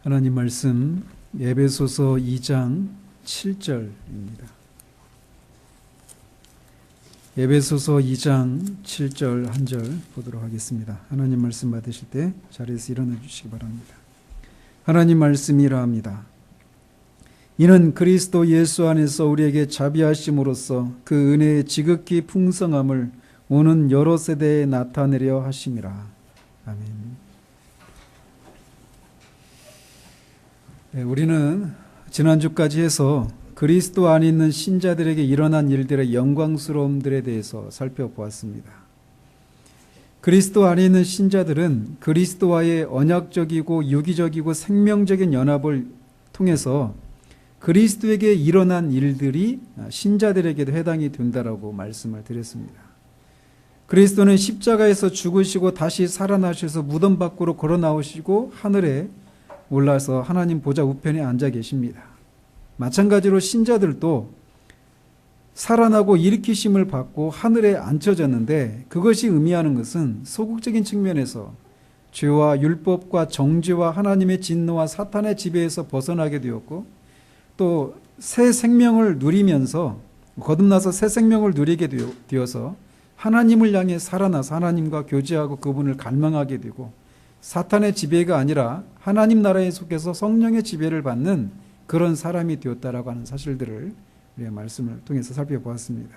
하나님 말씀 에베소서 2장 7절입니다. 에베소서 2장 7절 한 절 보도록 하겠습니다. 하나님 말씀 받으실 때 자리에서 일어나 주시기 바랍니다. 하나님 말씀이 이러합니다. 이는 그리스도 예수 안에서 우리에게 자비하심으로써 그 은혜의 지극히 풍성함을 오는 여러 세대에 나타내려 하심이라. 아멘. 우리는 지난주까지 해서 그리스도 안에 있는 신자들에게 일어난 일들의 영광스러움들에 대해서 살펴보았습니다. 그리스도 안에 있는 신자들은 그리스도와의 언약적이고 유기적이고 생명적인 연합을 통해서 그리스도에게 일어난 일들이 신자들에게도 해당이 된다라고 말씀을 드렸습니다. 그리스도는 십자가에서 죽으시고 다시 살아나셔서 무덤 밖으로 걸어 나오시고 하늘에 올라서 하나님 보좌 우편에 앉아 계십니다. 마찬가지로 신자들도 살아나고 일으키심을 받고 하늘에 앉혀졌는데, 그것이 의미하는 것은 소극적인 측면에서 죄와 율법과 정죄와 하나님의 진노와 사탄의 지배에서 벗어나게 되었고, 또 새 생명을 누리면서 거듭나서 새 생명을 누리게 되어서 하나님을 향해 살아나서 하나님과 교제하고 그분을 갈망하게 되고, 사탄의 지배가 아니라 하나님 나라에 속해서 성령의 지배를 받는 그런 사람이 되었다라고 하는 사실들을 우리의 말씀을 통해서 살펴보았습니다.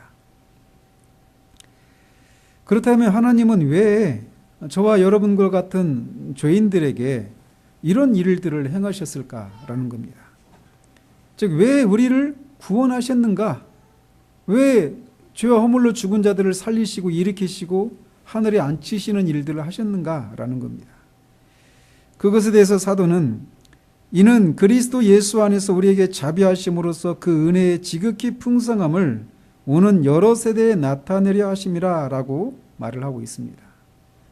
그렇다면 하나님은 왜 저와 여러분과 같은 죄인들에게 이런 일들을 행하셨을까라는 겁니다. 즉, 왜 우리를 구원하셨는가? 왜 죄와 허물로 죽은 자들을 살리시고 일으키시고 하늘에 앉히시는 일들을 하셨는가라는 겁니다. 그것에 대해서 사도는 이는 그리스도 예수 안에서 우리에게 자비하심으로써 그 은혜의 지극히 풍성함을 오는 여러 세대에 나타내려 하심이라 라고 말을 하고 있습니다.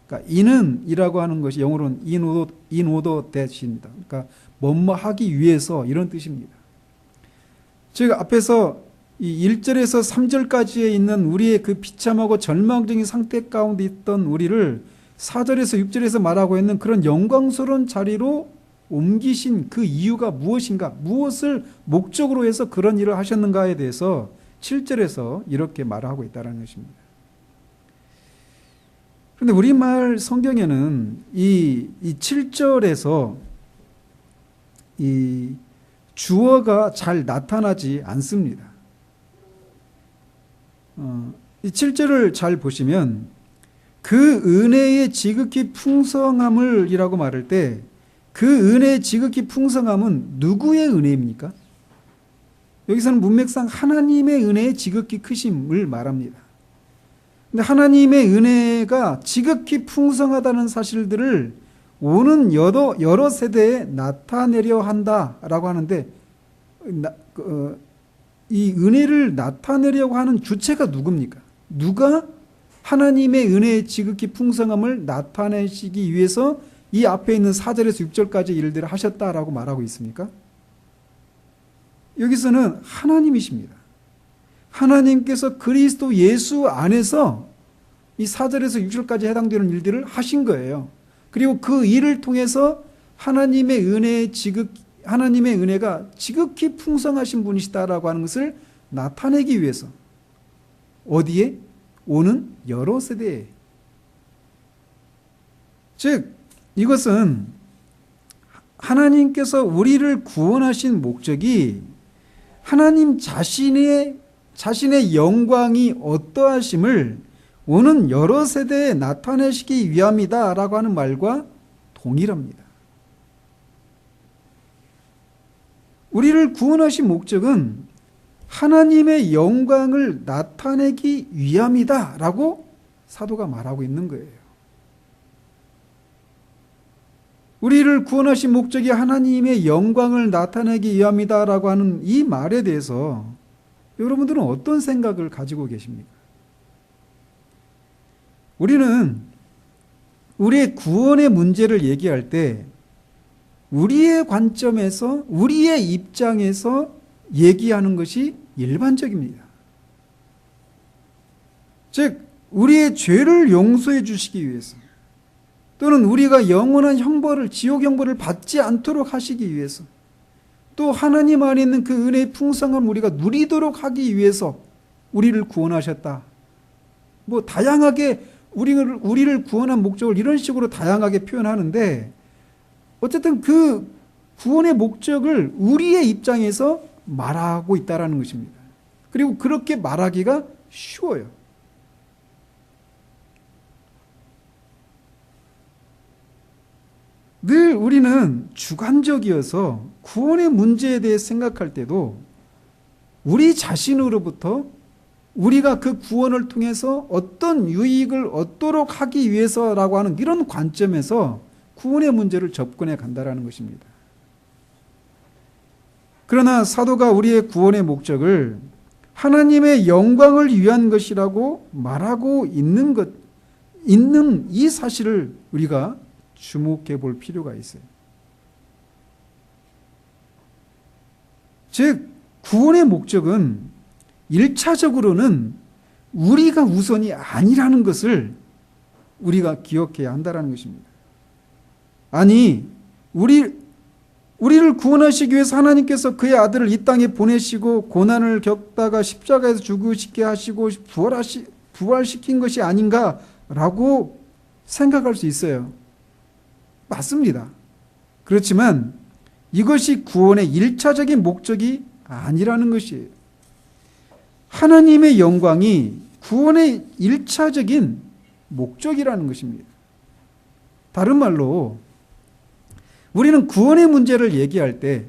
그러니까 이는 이라고 하는 것이 영어로는 in order that입니다. 그러니까 뭐뭐 하기 위해서, 이런 뜻입니다. 즉, 앞에서 이 1절에서 3절까지에 있는 우리의 그 비참하고 절망적인 상태 가운데 있던 우리를 4절에서 6절에서 말하고 있는 그런 영광스러운 자리로 옮기신 그 이유가 무엇인가, 무엇을 목적으로 해서 그런 일을 하셨는가에 대해서 7절에서 이렇게 말하고 있다는 것입니다. 그런데 우리말 성경에는 이 7절에서 이 주어가 잘 나타나지 않습니다. 이 7절을 잘 보시면 그 은혜의 지극히 풍성함을 이라고 말할 때, 그 은혜의 지극히 풍성함은 누구의 은혜입니까? 여기서는 문맥상 하나님의 은혜의 지극히 크심을 말합니다. 근데 하나님의 은혜가 지극히 풍성하다는 사실들을 오는 여러 세대에 나타내려 한다라고 하는데, 이 은혜를 나타내려고 하는 주체가 누굽니까? 누가 하나님의 은혜의 지극히 풍성함을 나타내시기 위해서 이 앞에 있는 4절에서 6절까지 일들을 하셨다라고 말하고 있습니까? 여기서는 하나님이십니다. 하나님께서 그리스도 예수 안에서 이 4절에서 6절까지 해당되는 일들을 하신 거예요. 그리고 그 일을 통해서 하나님의 은혜가 지극히 풍성하신 분이시다라고 하는 것을 나타내기 위해서, 어디에? 오는 여러 세대에. 즉, 이것은 하나님께서 우리를 구원하신 목적이 하나님 자신의 영광이 어떠하심을 오는 여러 세대에 나타내시기 위함이다 라고 하는 말과 동일합니다. 우리를 구원하신 목적은 하나님의 영광을 나타내기 위함이다 라고 사도가 말하고 있는 거예요. 우리를 구원하신 목적이 하나님의 영광을 나타내기 위함이다 라고 하는 이 말에 대해서 여러분들은 어떤 생각을 가지고 계십니까? 우리는 우리의 구원의 문제를 얘기할 때 우리의 관점에서, 우리의 입장에서 얘기하는 것이 일반적입니다. 즉, 우리의 죄를 용서해 주시기 위해서, 또는 우리가 영원한 형벌을, 지옥 형벌을 받지 않도록 하시기 위해서, 또 하나님 안에 있는 그 은혜의 풍성함을 우리가 누리도록 하기 위해서 우리를 구원하셨다. 뭐 다양하게 우리를 구원한 목적을 이런 식으로 다양하게 표현하는데, 어쨌든 그 구원의 목적을 우리의 입장에서 말하고 있다는 것입니다. 그리고 그렇게 말하기가 쉬워요. 늘 우리는 주관적이어서 구원의 문제에 대해 생각할 때도 우리 자신으로부터 우리가 그 구원을 통해서 어떤 유익을 얻도록 하기 위해서라고 하는 이런 관점에서 구원의 문제를 접근해 간다는 것입니다. 그러나 사도가 우리의 구원의 목적을 하나님의 영광을 위한 것이라고 말하고 있는 이 사실을 우리가 주목해 볼 필요가 있어요. 즉, 구원의 목적은 1차적으로는 우리가 우선이 아니라는 것을 우리가 기억해야 한다는 것입니다. 아니, 우리를 구원하시기 위해서 하나님께서 그의 아들을 이 땅에 보내시고 고난을 겪다가 십자가에서 죽으시게 하시고 부활시킨 것이 아닌가라고 생각할 수 있어요. 맞습니다. 그렇지만 이것이 구원의 1차적인 목적이 아니라는 것이에요. 하나님의 영광이 구원의 1차적인 목적이라는 것입니다. 다른 말로 우리는 구원의 문제를 얘기할 때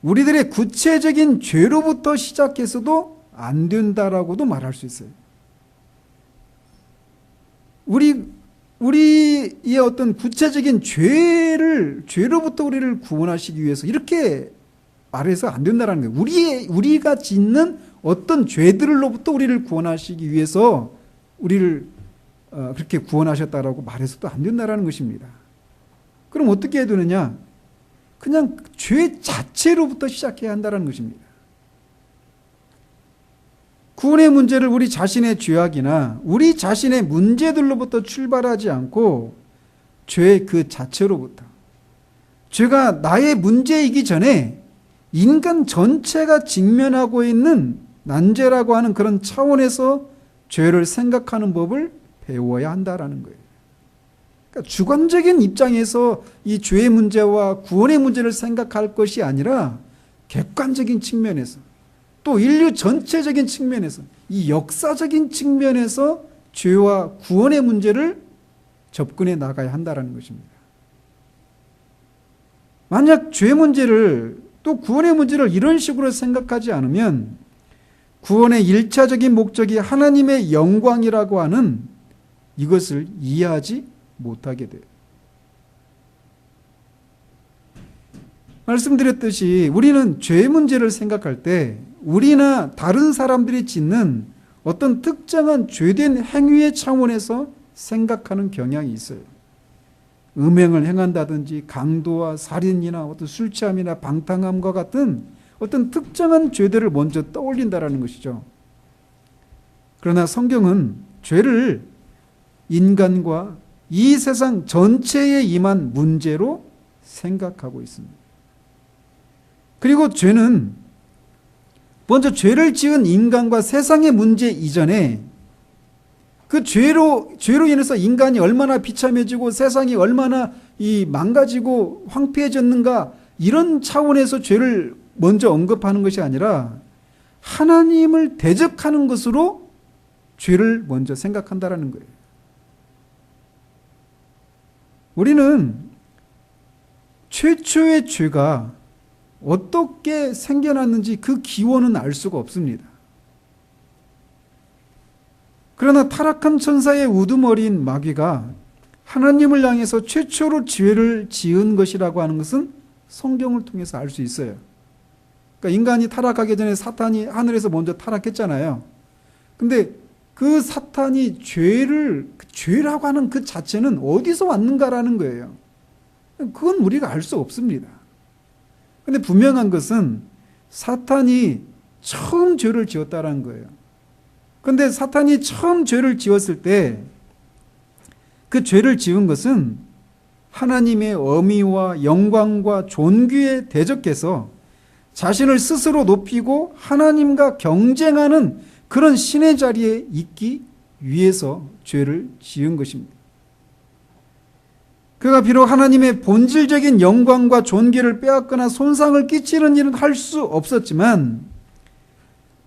우리들의 구체적인 죄로부터 시작해서도 안 된다라고도 말할 수 있어요. 우리의 어떤 구체적인 죄로부터 우리를 구원하시기 위해서 이렇게 말해서 안 된다는 거예요. 우리가 짓는 어떤 죄들로부터 우리를 구원하시기 위해서 우리를 그렇게 구원하셨다라고 말해서도 안 된다는 것입니다. 그럼 어떻게 해야 되느냐? 그냥 죄 자체로부터 시작해야 한다는 것입니다. 구원의 문제를 우리 자신의 죄악이나 우리 자신의 문제들로부터 출발하지 않고 죄 그 자체로부터, 죄가 나의 문제이기 전에 인간 전체가 직면하고 있는 난제라고 하는 그런 차원에서 죄를 생각하는 법을 배워야 한다라는 거예요. 그러니까 주관적인 입장에서 이 죄의 문제와 구원의 문제를 생각할 것이 아니라 객관적인 측면에서, 또 인류 전체적인 측면에서, 이 역사적인 측면에서 죄와 구원의 문제를 접근해 나가야 한다는 것입니다. 만약 죄 문제를 또 구원의 문제를 이런 식으로 생각하지 않으면 구원의 1차적인 목적이 하나님의 영광이라고 하는 이것을 이해하지 못하게 돼요. 말씀드렸듯이 우리는 죄 문제를 생각할 때 우리나 다른 사람들이 짓는 어떤 특정한 죄된 행위의 차원에서 생각하는 경향이 있어요. 음행을 행한다든지 강도와 살인이나 어떤 술 취함이나 방탕함과 같은 어떤 특정한 죄들을 먼저 떠올린다라는 것이죠. 그러나 성경은 죄를 인간과 이 세상 전체에 임한 문제로 생각하고 있습니다. 그리고 죄는 먼저 죄를 지은 인간과 세상의 문제 이전에 그 죄로 인해서 인간이 얼마나 비참해지고 세상이 얼마나 망가지고 황폐해졌는가, 이런 차원에서 죄를 먼저 언급하는 것이 아니라 하나님을 대적하는 것으로 죄를 먼저 생각한다라는 거예요. 우리는 최초의 죄가 어떻게 생겨났는지 그 기원은 알 수가 없습니다. 그러나 타락한 천사의 우두머리인 마귀가 하나님을 향해서 최초로 죄를 지은 것이라고 하는 것은 성경을 통해서 알 수 있어요. 그러니까 인간이 타락하기 전에 사탄이 하늘에서 먼저 타락했잖아요. 근데 그 사탄이 죄라고 하는 그 자체는 어디서 왔는가라는 거예요. 그건 우리가 알 수 없습니다. 근데 분명한 것은 사탄이 처음 죄를 지었다는 거예요. 근데 사탄이 처음 죄를 지었을 때 그 죄를 지은 것은 하나님의 어미와 영광과 존귀에 대적해서 자신을 스스로 높이고 하나님과 경쟁하는 그런 신의 자리에 있기 위해서 죄를 지은 것입니다. 그가 비록 하나님의 본질적인 영광과 존귀를 빼앗거나 손상을 끼치는 일은 할 수 없었지만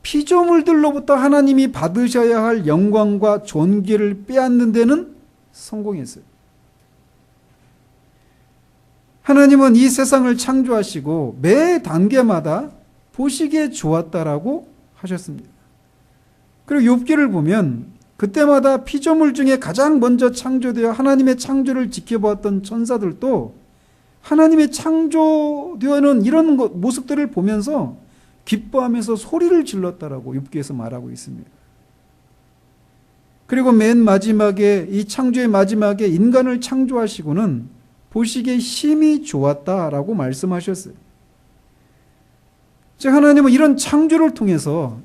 피조물들로부터 하나님이 받으셔야 할 영광과 존귀를 빼앗는 데는 성공했어요. 하나님은 이 세상을 창조하시고 매 단계마다 보시기에 좋았다라고 하셨습니다. 그리고 욥기를 보면 그때마다 피조물 중에 가장 먼저 창조되어 하나님의 창조를 지켜보았던 천사들도 하나님의 창조되어는 이런 모습들을 보면서 기뻐하면서 소리를 질렀다라고 욥기에서 말하고 있습니다. 그리고 맨 마지막에 이 창조의 마지막에 인간을 창조하시고는 보시기에 심히 좋았다라고 말씀하셨어요. 즉 하나님은 이런 창조를 통해서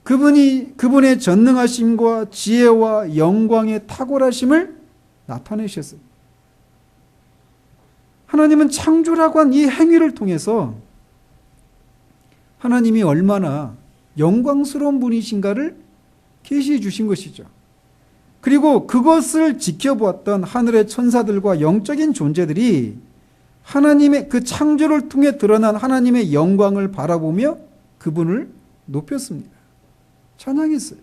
그분의 전능하심과 지혜와 영광의 탁월하심을 나타내셨어요. 하나님은 창조라고 한 이 행위를 통해서 하나님이 얼마나 영광스러운 분이신가를 계시해 주신 것이죠. 그리고 그것을 지켜보았던 하늘의 천사들과 영적인 존재들이 하나님의 그 창조를 통해 드러난 하나님의 영광을 바라보며 그분을 높였습니다. 찬양했어요.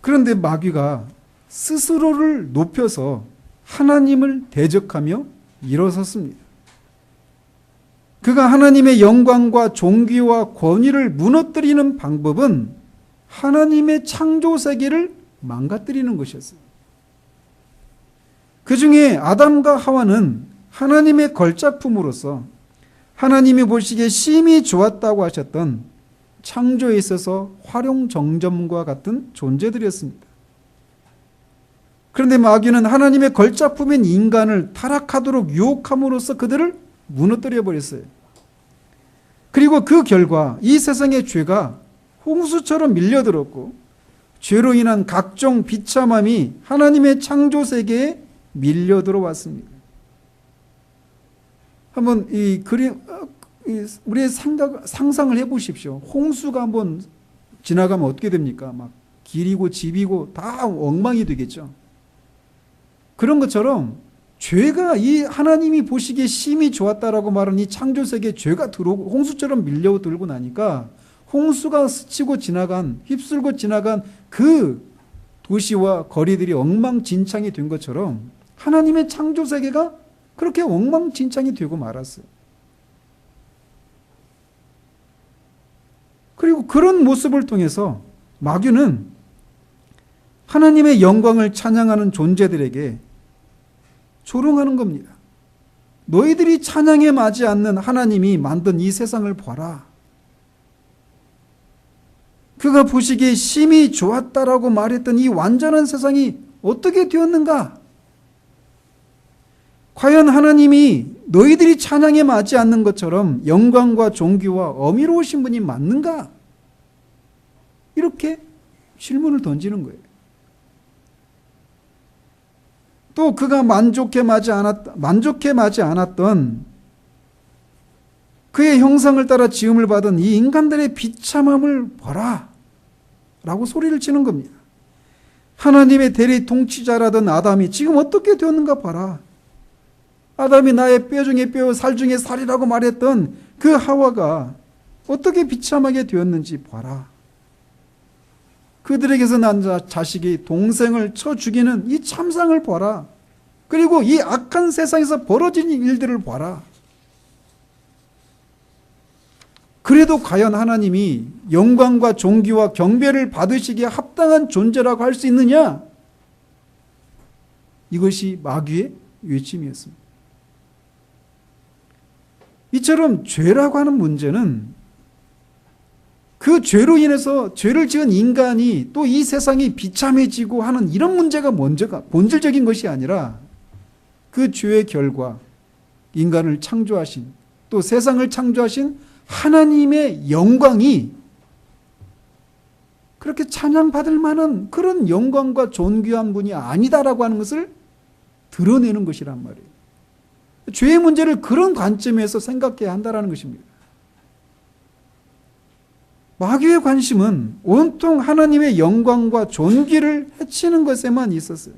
그런데 마귀가 스스로를 높여서 하나님을 대적하며 일어섰습니다. 그가 하나님의 영광과 존귀와 권위를 무너뜨리는 방법은 하나님의 창조 세계를 망가뜨리는 것이었어요. 그 중에 아담과 하와는 하나님의 걸작품으로서 하나님이 보시기에 심히 좋았다고 하셨던 창조에 있어서 활용정점과 같은 존재들이었습니다. 그런데 마귀는 하나님의 걸작품인 인간을 타락하도록 유혹함으로써 그들을 무너뜨려 버렸어요. 그리고 그 결과 이 세상의 죄가 홍수처럼 밀려들었고 죄로 인한 각종 비참함이 하나님의 창조 세계에 밀려들어왔습니다. 한번 우리의 상상을 해보십시오. 홍수가 한번 지나가면 어떻게 됩니까? 막 길이고 집이고 다 엉망이 되겠죠. 그런 것처럼 죄가 이 하나님이 보시기에 심히 좋았다라고 말하는 이 창조세계에 죄가 들어오고 홍수처럼 밀려들고 나니까 홍수가 스치고 지나간, 휩쓸고 지나간 그 도시와 거리들이 엉망진창이 된 것처럼 하나님의 창조세계가 그렇게 엉망진창이 되고 말았어요. 그리고 그런 모습을 통해서 마귀는 하나님의 영광을 찬양하는 존재들에게 조롱하는 겁니다. 너희들이 찬양에 맞지 않는 하나님이 만든 이 세상을 봐라. 그가 보시기에 심히 좋았다라고 말했던 이 완전한 세상이 어떻게 되었는가? 과연 하나님이 너희들이 찬양에 맞지 않는 것처럼 영광과 존귀와 어미로우신 분이 맞는가? 이렇게 질문을 던지는 거예요. 또 그가 만족해 마지 않았던 그의 형상을 따라 지음을 받은 이 인간들의 비참함을 봐라 라고 소리를 치는 겁니다. 하나님의 대리 통치자라던 아담이 지금 어떻게 되었는가 봐라. 아담이 나의 뼈 중에 뼈, 살 중에 살이라고 말했던 그 하와가 어떻게 비참하게 되었는지 봐라. 그들에게서 난 자식이 동생을 쳐 죽이는 이 참상을 봐라. 그리고 이 악한 세상에서 벌어진 일들을 봐라. 그래도 과연 하나님이 영광과 존귀와 경배를 받으시기에 합당한 존재라고 할 수 있느냐? 이것이 마귀의 외침이었습니다. 이처럼 죄라고 하는 문제는 그 죄로 인해서 죄를 지은 인간이 또 이 세상이 비참해지고 하는 이런 문제가 먼저가 본질적인 것이 아니라 그 죄의 결과 인간을 창조하신 또 세상을 창조하신 하나님의 영광이 그렇게 찬양받을 만한 그런 영광과 존귀한 분이 아니다라고 하는 것을 드러내는 것이란 말이에요. 죄의 문제를 그런 관점에서 생각해야 한다는 것입니다. 마귀의 관심은 온통 하나님의 영광과 존귀를 해치는 것에만 있었어요.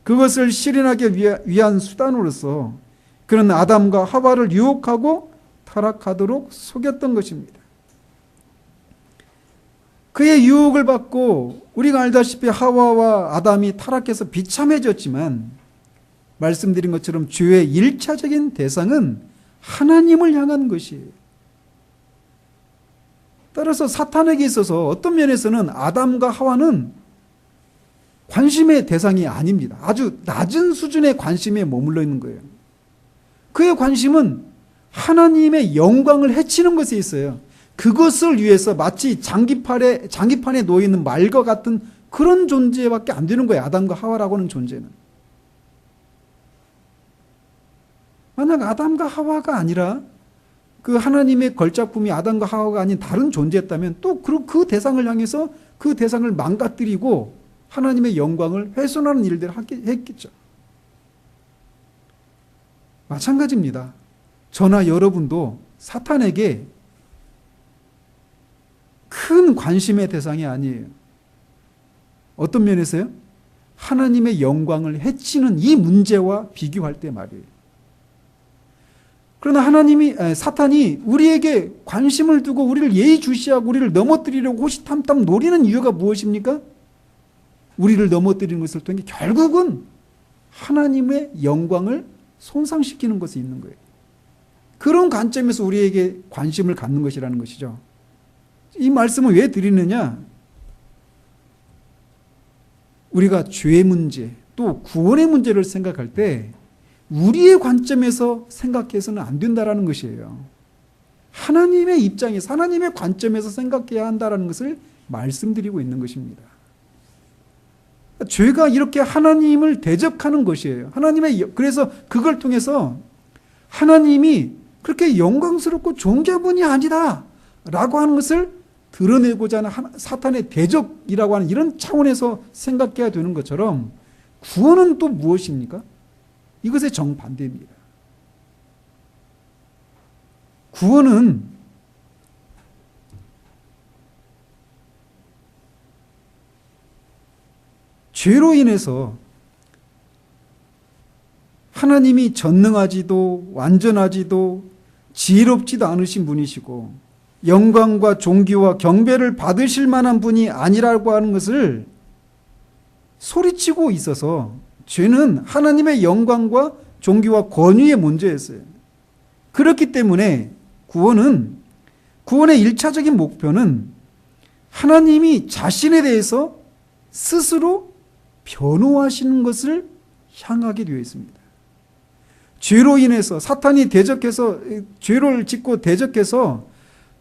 그것을 실현하기 위한 수단으로서 그는 아담과 하와를 유혹하고 타락하도록 속였던 것입니다. 그의 유혹을 받고 우리가 알다시피 하와와 아담이 타락해서 비참해졌지만 말씀드린 것처럼 죄의 1차적인 대상은 하나님을 향한 것이에요. 따라서 사탄에게 있어서 어떤 면에서는 아담과 하와는 관심의 대상이 아닙니다. 아주 낮은 수준의 관심에 머물러 있는 거예요. 그의 관심은 하나님의 영광을 해치는 것에 있어요. 그것을 위해서 마치 장기판에 놓여있는 말과 같은 그런 존재밖에 안 되는 거예요. 아담과 하와라고 하는 존재는. 만약 아담과 하와가 아니라 그 하나님의 걸작품이 아담과 하와가 아닌 다른 존재였다면 또 그 대상을 향해서 그 대상을 망가뜨리고 하나님의 영광을 훼손하는 일들을 했겠죠. 마찬가지입니다. 저나 여러분도 사탄에게 큰 관심의 대상이 아니에요. 어떤 면에서요? 하나님의 영광을 해치는 이 문제와 비교할 때 말이에요. 그러나 사탄이 우리에게 관심을 두고 우리를 예의주시하고 우리를 넘어뜨리려고 호시탐탐 노리는 이유가 무엇입니까? 우리를 넘어뜨리는 것을 통해 결국은 하나님의 영광을 손상시키는 것이 있는 거예요. 그런 관점에서 우리에게 관심을 갖는 것이라는 것이죠. 이 말씀을 왜 드리느냐? 우리가 죄의 문제 또 구원의 문제를 생각할 때 우리의 관점에서 생각해서는 안 된다라는 것이에요. 하나님의 입장에서 하나님의 관점에서 생각해야 한다라는 것을 말씀드리고 있는 것입니다. 죄가 이렇게 하나님을 대적하는 것이에요. 그래서 그걸 통해서 하나님이 그렇게 영광스럽고 존귀분이 아니다 라고 하는 것을 드러내고자 하는 사탄의 대적이라고 하는 이런 차원에서 생각해야 되는 것처럼 구원은 또 무엇입니까? 이것의 정반대입니다. 구원은 죄로 인해서 하나님이 전능하지도 완전하지도 지혜롭지도 않으신 분이시고 영광과 존귀와 경배를 받으실 만한 분이 아니라고 하는 것을 소리치고 있어서 죄는 하나님의 영광과 존귀와 권위의 문제였어요. 그렇기 때문에 구원의 1차적인 목표는 하나님이 자신에 대해서 스스로 변호하시는 것을 향하게 되어 있습니다. 죄로 인해서 사탄이 죄를 짓고 대적해서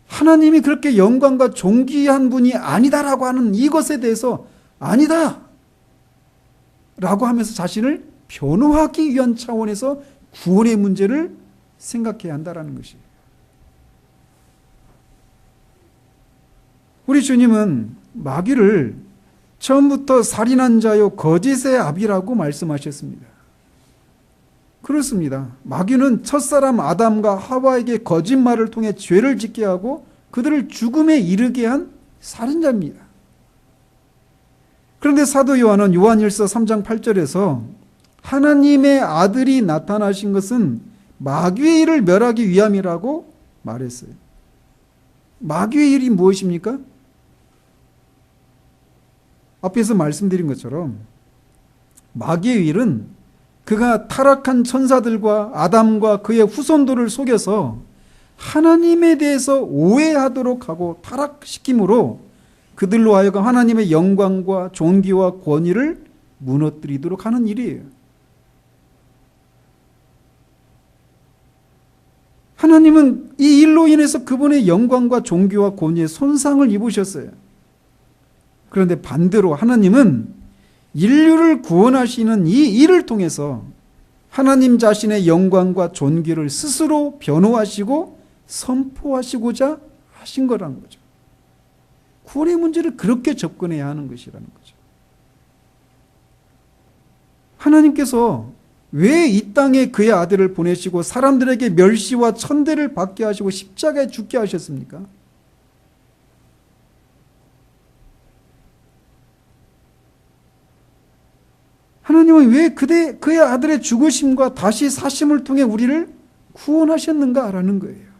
하나님이 그렇게 영광과 존귀한 분이 아니다라고 하는 이것에 대해서 아니다 라고 하면서 자신을 변호하기 위한 차원에서 구원의 문제를 생각해야 한다는 것이에요. 우리 주님은 마귀를 처음부터 살인한 자요 거짓의 아비라고 말씀하셨습니다. 그렇습니다. 마귀는 첫사람 아담과 하와에게 거짓말을 통해 죄를 짓게 하고 그들을 죽음에 이르게 한 살인자입니다. 그런데 사도 요한은 요한일서 3장 8절에서 하나님의 아들이 나타나신 것은 마귀의 일을 멸하기 위함이라고 말했어요. 마귀의 일이 무엇입니까? 앞에서 말씀드린 것처럼 마귀의 일은 그가 타락한 천사들과 아담과 그의 후손들을 속여서 하나님에 대해서 오해하도록 하고 타락시킴으로 그들로 하여금 하나님의 영광과 존귀와 권위를 무너뜨리도록 하는 일이에요. 하나님은 이 일로 인해서 그분의 영광과 존귀와 권위에 손상을 입으셨어요. 그런데 반대로 하나님은 인류를 구원하시는 이 일을 통해서 하나님 자신의 영광과 존귀를 스스로 변호하시고 선포하시고자 하신 거라는 거죠. 구원의 문제를 그렇게 접근해야 하는 것이라는 거죠. 하나님께서 왜 이 땅에 그의 아들을 보내시고 사람들에게 멸시와 천대를 받게 하시고 십자가에 죽게 하셨습니까? 하나님은 왜 그의 아들의 죽으심과 다시 사심을 통해 우리를 구원하셨는가라는 거예요.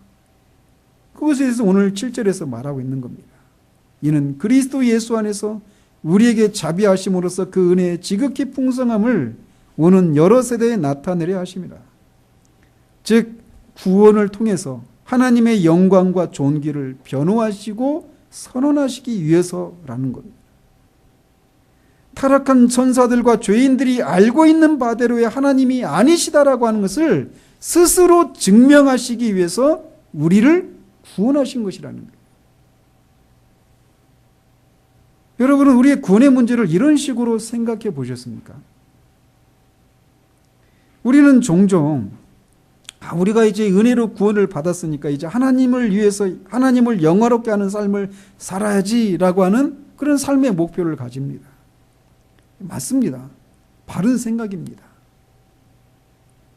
그것에 대해서 오늘 7절에서 말하고 있는 겁니다. 이는 그리스도 예수 안에서 우리에게 자비하심으로써 그 은혜의 지극히 풍성함을 오는 여러 세대에 나타내려 하심이라. 즉 구원을 통해서 하나님의 영광과 존귀를 변호하시고 선언하시기 위해서라는 겁니다. 타락한 천사들과 죄인들이 알고 있는 바대로의 하나님이 아니시다라고 하는 것을 스스로 증명하시기 위해서 우리를 구원하신 것이라는 거예요. 여러분은 우리의 구원의 문제를 이런 식으로 생각해 보셨습니까? 우리는 종종 우리가 이제 은혜로 구원을 받았으니까 이제 하나님을 위해서 하나님을 영화롭게 하는 삶을 살아야지라고 하는 그런 삶의 목표를 가집니다. 맞습니다. 바른 생각입니다.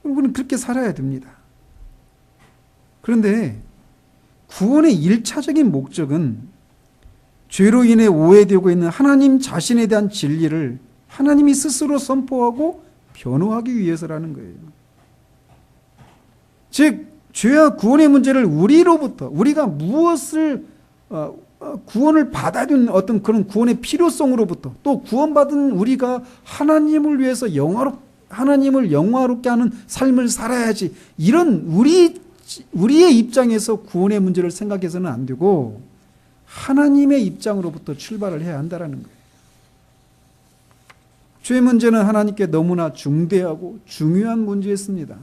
여러분은 그렇게 살아야 됩니다. 그런데 구원의 1차적인 목적은 죄로 인해 오해되고 있는 하나님 자신에 대한 진리를 하나님이 스스로 선포하고 변호하기 위해서라는 거예요. 즉 죄와 구원의 문제를 우리로부터 우리가 무엇을 구원을 받아야 되는 어떤 그런 구원의 필요성으로부터 또 구원받은 우리가 하나님을 위해서 하나님을 영화롭게 하는 삶을 살아야지 이런 우리의 입장에서 구원의 문제를 생각해서는 안 되고 하나님의 입장으로부터 출발을 해야 한다는 거예요. 죄 문제는 하나님께 너무나 중대하고 중요한 문제였습니다.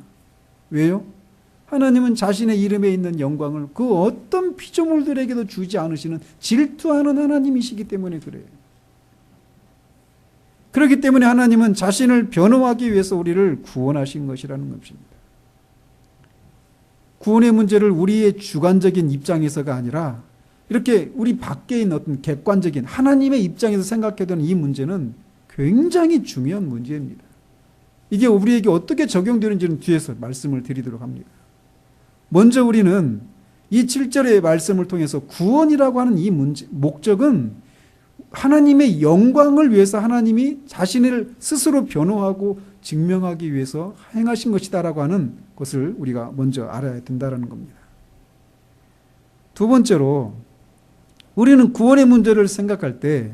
왜요? 하나님은 자신의 이름에 있는 영광을 그 어떤 피조물들에게도 주지 않으시는 질투하는 하나님이시기 때문에 그래요. 그렇기 때문에 하나님은 자신을 변호하기 위해서 우리를 구원하신 것이라는 것입니다. 구원의 문제를 우리의 주관적인 입장에서가 아니라 이렇게 우리 밖에 있는 어떤 객관적인 하나님의 입장에서 생각해도 이 문제는 굉장히 중요한 문제입니다. 이게 우리에게 어떻게 적용되는지는 뒤에서 말씀을 드리도록 합니다. 먼저 우리는 이 7절의 말씀을 통해서 구원이라고 하는 이 문제, 목적은 하나님의 영광을 위해서 하나님이 자신을 스스로 변호하고 증명하기 위해서 행하신 것이다라고 하는 것을 우리가 먼저 알아야 된다는 겁니다. 두 번째로 우리는 구원의 문제를 생각할 때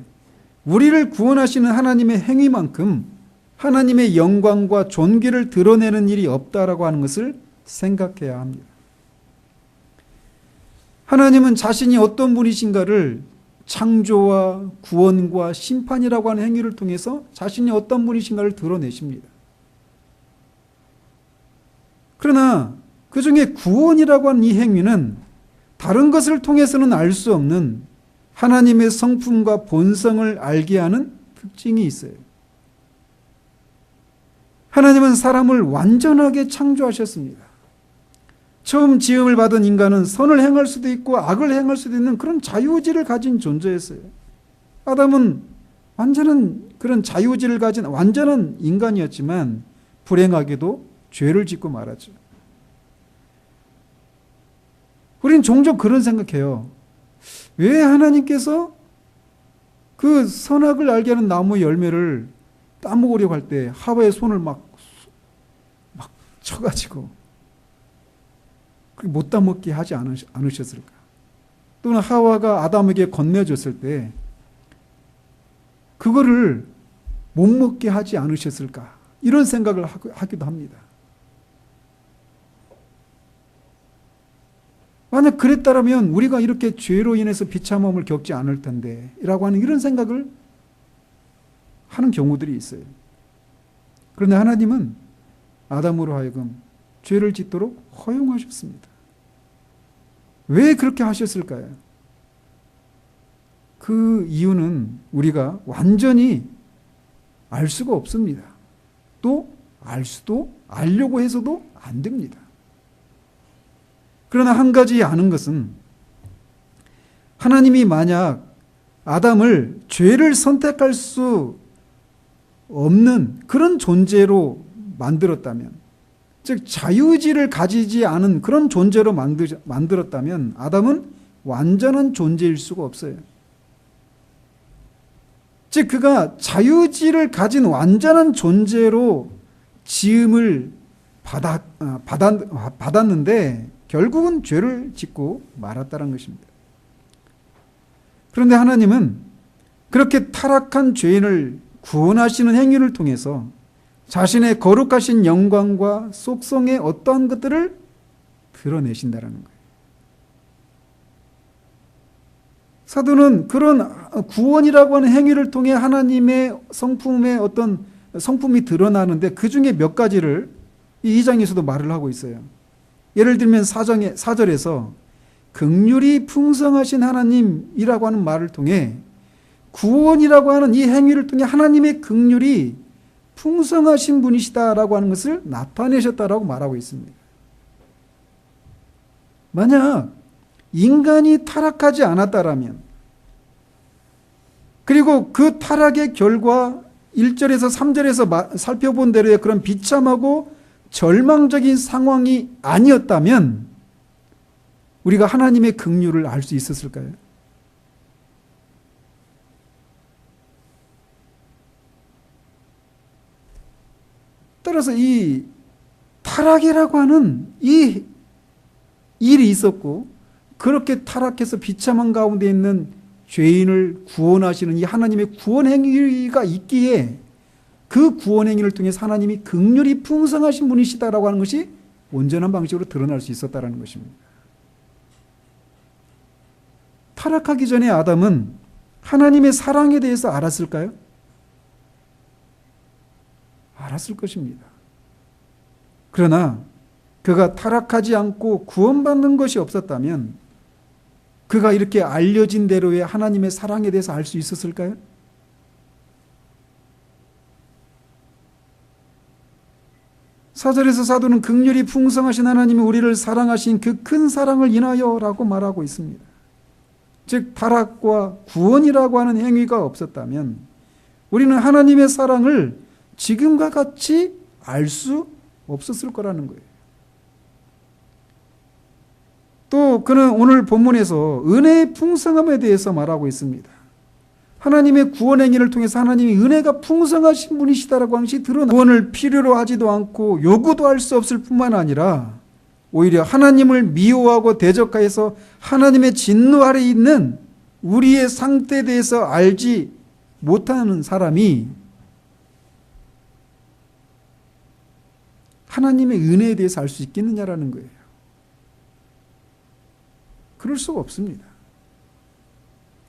우리를 구원하시는 하나님의 행위만큼 하나님의 영광과 존귀를 드러내는 일이 없다라고 하는 것을 생각해야 합니다. 하나님은 자신이 어떤 분이신가를 창조와 구원과 심판이라고 하는 행위를 통해서 자신이 어떤 분이신가를 드러내십니다. 그러나 그 중에 구원이라고 하는 이 행위는 다른 것을 통해서는 알 수 없는 하나님의 성품과 본성을 알게 하는 특징이 있어요. 하나님은 사람을 완전하게 창조하셨습니다. 처음 지음을 받은 인간은 선을 행할 수도 있고 악을 행할 수도 있는 그런 자유의지를 가진 존재였어요. 아담은 완전한 그런 자유의지를 가진 완전한 인간이었지만 불행하게도 죄를 짓고 말았죠. 우리는 종종 그런 생각해요. 왜 하나님께서 그 선악을 알게 하는 나무 열매를 따먹으려고 할 때 하와의 손을 막 쳐가지고 못 따먹게 하지 않으셨을까? 또는 하와가 아담에게 건네줬을 때 그거를 못 먹게 하지 않으셨을까? 이런 생각을 하기도 합니다. 만약 그랬다면 우리가 이렇게 죄로 인해서 비참함을 겪지 않을 텐데 라고 하는 이런 생각을 하는 경우들이 있어요. 그런데 하나님은 아담으로 하여금 죄를 짓도록 허용하셨습니다. 왜 그렇게 하셨을까요? 그 이유는 우리가 완전히 알 수가 없습니다. 또 알려고 해서도 안 됩니다. 그러나 한 가지 아는 것은 하나님이 만약 아담을 죄를 선택할 수 없는 그런 존재로 만들었다면, 즉 자유의지를 가지지 않은 그런 존재로 만들었다면 아담은 완전한 존재일 수가 없어요. 즉 그가 자유의지를 가진 완전한 존재로 지음을 받았는데 결국은 죄를 짓고 말았다는 것입니다. 그런데 하나님은 그렇게 타락한 죄인을 구원하시는 행위를 통해서 자신의 거룩하신 영광과 속성의 어떠한 것들을 드러내신다는 거예요. 사도는 그런 구원이라고 하는 행위를 통해 하나님의 성품의 어떤 성품이 드러나는데 그 중에 몇 가지를 이 2장에서도 말을 하고 있어요. 예를 들면 4절에서 긍휼이 풍성하신 하나님이라고 하는 말을 통해 구원이라고 하는 이 행위를 통해 하나님의 긍휼이 풍성하신 분이시다라고 하는 것을 나타내셨다라고 말하고 있습니다. 만약 인간이 타락하지 않았다라면, 그리고 그 타락의 결과 1절에서 3절에서 살펴본 대로의 그런 비참하고 절망적인 상황이 아니었다면 우리가 하나님의 긍휼을 알 수 있었을까요? 따라서 이 타락이라고 하는 이 일이 있었고, 그렇게 타락해서 비참한 가운데 있는 죄인을 구원하시는 이 하나님의 구원 행위가 있기에 그 구원 행위를 통해서 하나님이 긍휼이 풍성하신 분이시다라고 하는 것이 온전한 방식으로 드러날 수 있었다라는 것입니다. 타락하기 전에 아담은 하나님의 사랑에 대해서 알았을까요? 알았을 것입니다. 그러나 그가 타락하지 않고 구원받는 것이 없었다면 그가 이렇게 알려진 대로의 하나님의 사랑에 대해서 알 수 있었을까요? 사절에서 사도는 긍휼이 풍성하신 하나님이 우리를 사랑하신 그 큰 사랑을 인하여라고 말하고 있습니다. 즉 타락과 구원이라고 하는 행위가 없었다면 우리는 하나님의 사랑을 지금과 같이 알 수 없었을 거라는 거예요. 또 그는 오늘 본문에서 은혜의 풍성함에 대해서 말하고 있습니다. 하나님의 구원 행위를 통해서 하나님이 은혜가 풍성하신 분이시다라고 하는 것이 드러나, 구원을 필요로 하지도 않고 요구도 할 수 없을 뿐만 아니라 오히려 하나님을 미워하고 대적하여서 하나님의 진노 아래 있는 우리의 상태에 대해서 알지 못하는 사람이 하나님의 은혜에 대해서 알 수 있겠느냐라는 거예요. 그럴 수가 없습니다.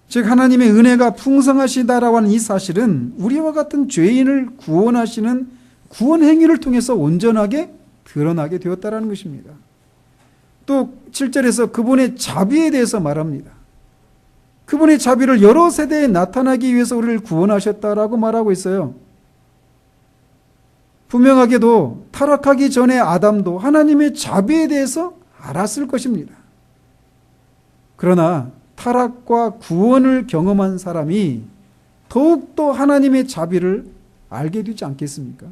즉 하나님의 은혜가 풍성하시다라고 하는 이 사실은 우리와 같은 죄인을 구원하시는 구원 행위를 통해서 온전하게 드러나게 되었다라는 것입니다. 또 7절에서 그분의 자비에 대해서 말합니다. 그분의 자비를 여러 세대에 나타나기 위해서 우리를 구원하셨다라고 말하고 있어요. 분명하게도 타락하기 전에 아담도 하나님의 자비에 대해서 알았을 것입니다. 그러나 타락과 구원을 경험한 사람이 더욱더 하나님의 자비를 알게 되지 않겠습니까?